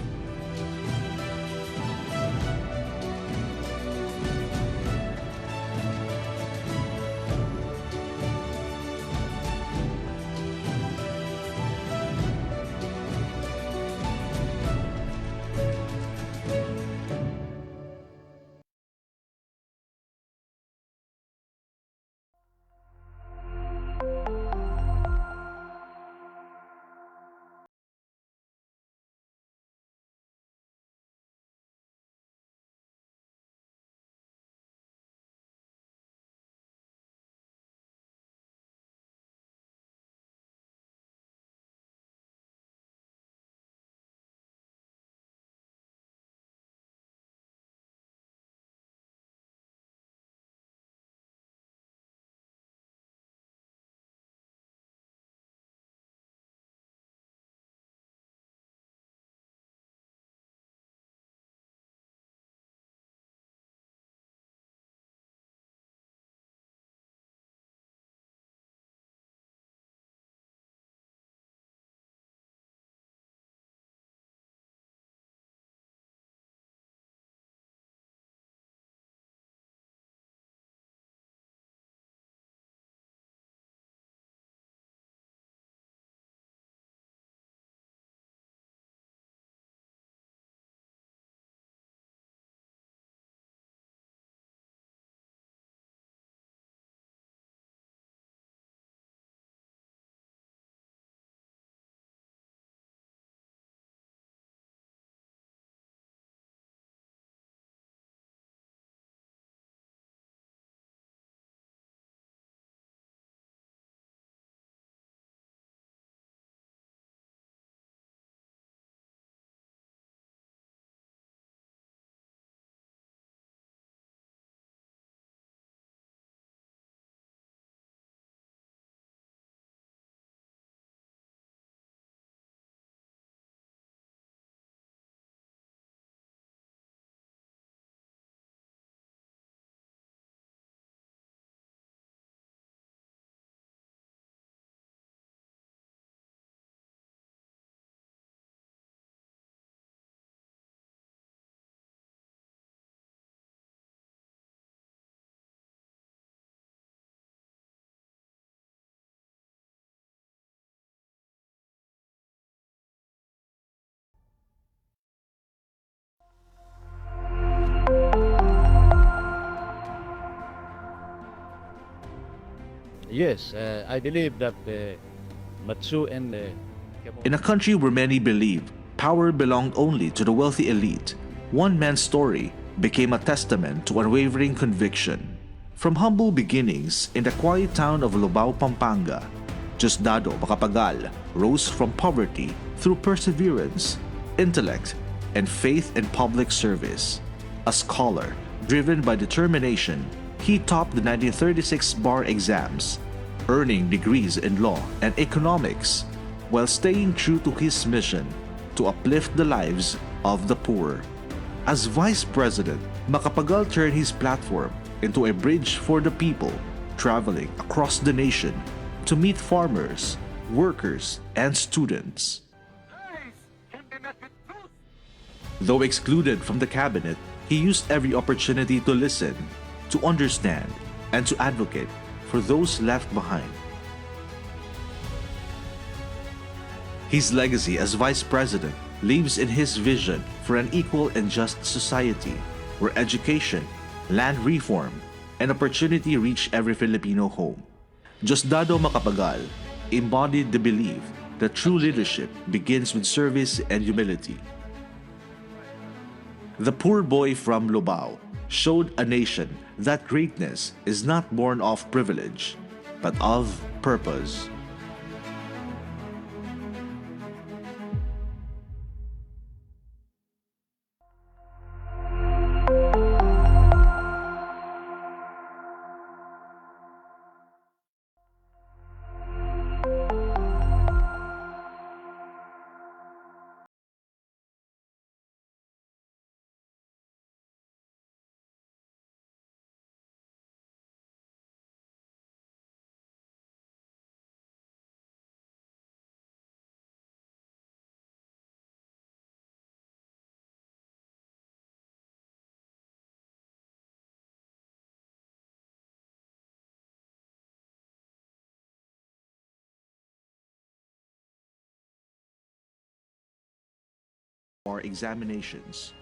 Yes, I believe that Matsu and In a country where many believe power belonged only to the wealthy elite, one man's story became a testament to unwavering conviction. From humble beginnings in the quiet town of Lubao, Pampanga, Diosdado Macapagal rose from poverty through perseverance, intellect, and faith in public service. A scholar, driven by determination, he topped the 1936 bar exams, earning degrees in law and economics, while staying true to his mission to uplift the lives of the poor. As Vice President, Macapagal turned his platform into a bridge for the people, traveling across the nation to meet farmers, workers, and students. Though excluded from the cabinet, he used every opportunity to listen, to understand, and to advocate for those left behind. His legacy as Vice President lives in his vision for an equal and just society where education, land reform, and opportunity reach every Filipino home. Diosdado Macapagal embodied the belief that true leadership begins with service and humility. The poor boy from Lubao showed a nation that greatness is not born of privilege, but of purpose. Or examinations.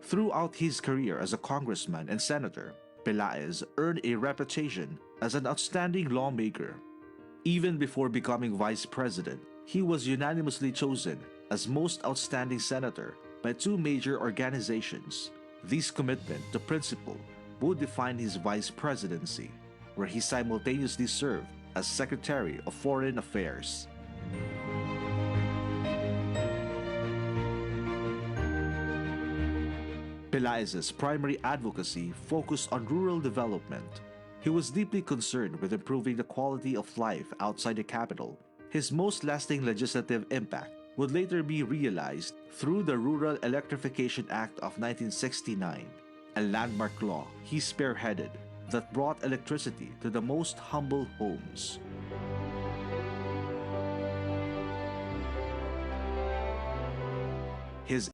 Throughout his career as a congressman and senator, Pelaez earned a reputation as an outstanding lawmaker. Even before becoming vice president, he was unanimously chosen as most outstanding senator by two major organizations. This commitment to principle would define his vice presidency, where he simultaneously served as Secretary of Foreign Affairs. Pelaez's primary advocacy focused on rural development. He was deeply concerned with improving the quality of life outside the capital. His most lasting legislative impact would later be realized through the Rural Electrification Act of 1969, a landmark law he spearheaded that brought electricity to the most humble homes. His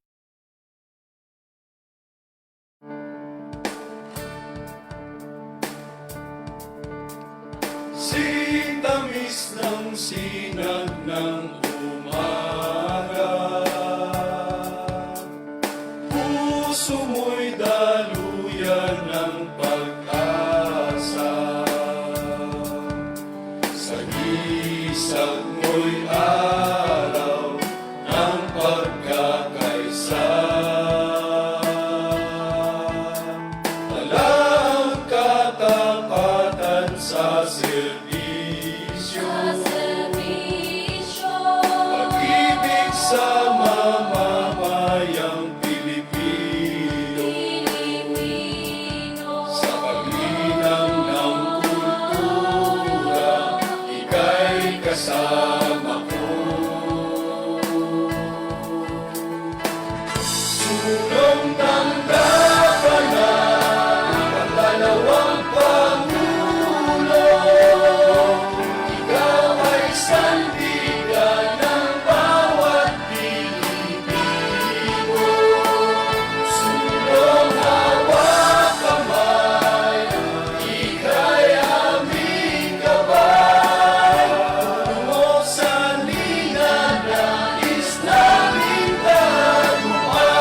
Sitamis ng sinag ng umaga, puso mo'y daluyan ng pag-asa, sa isag mo'y araw ng pagkakaisa. Walang katapatan sa serbisyo, pag-ibig sa mamamayang Pilipino, sa paglinang ng kultura, ika'y kasama ko. Sulong ng labanan, pangalawang Pangulo, ikaw ay sandigan ng bawat Pilipino. Sulong hawak kamay, ika'y aming gabay, tungo sa ninanais naming tagumpay.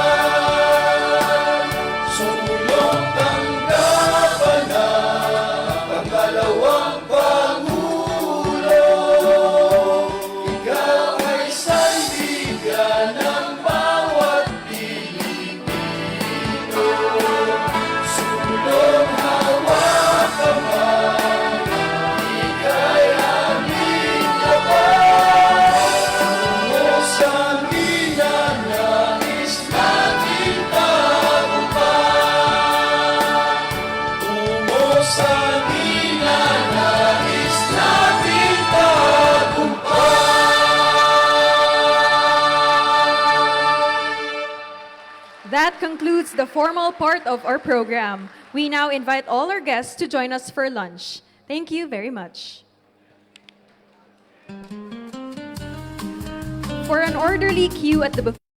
That concludes the formal part of our program. We now invite all our guests to join us for lunch. Thank you very much. For an orderly queue at the buffet.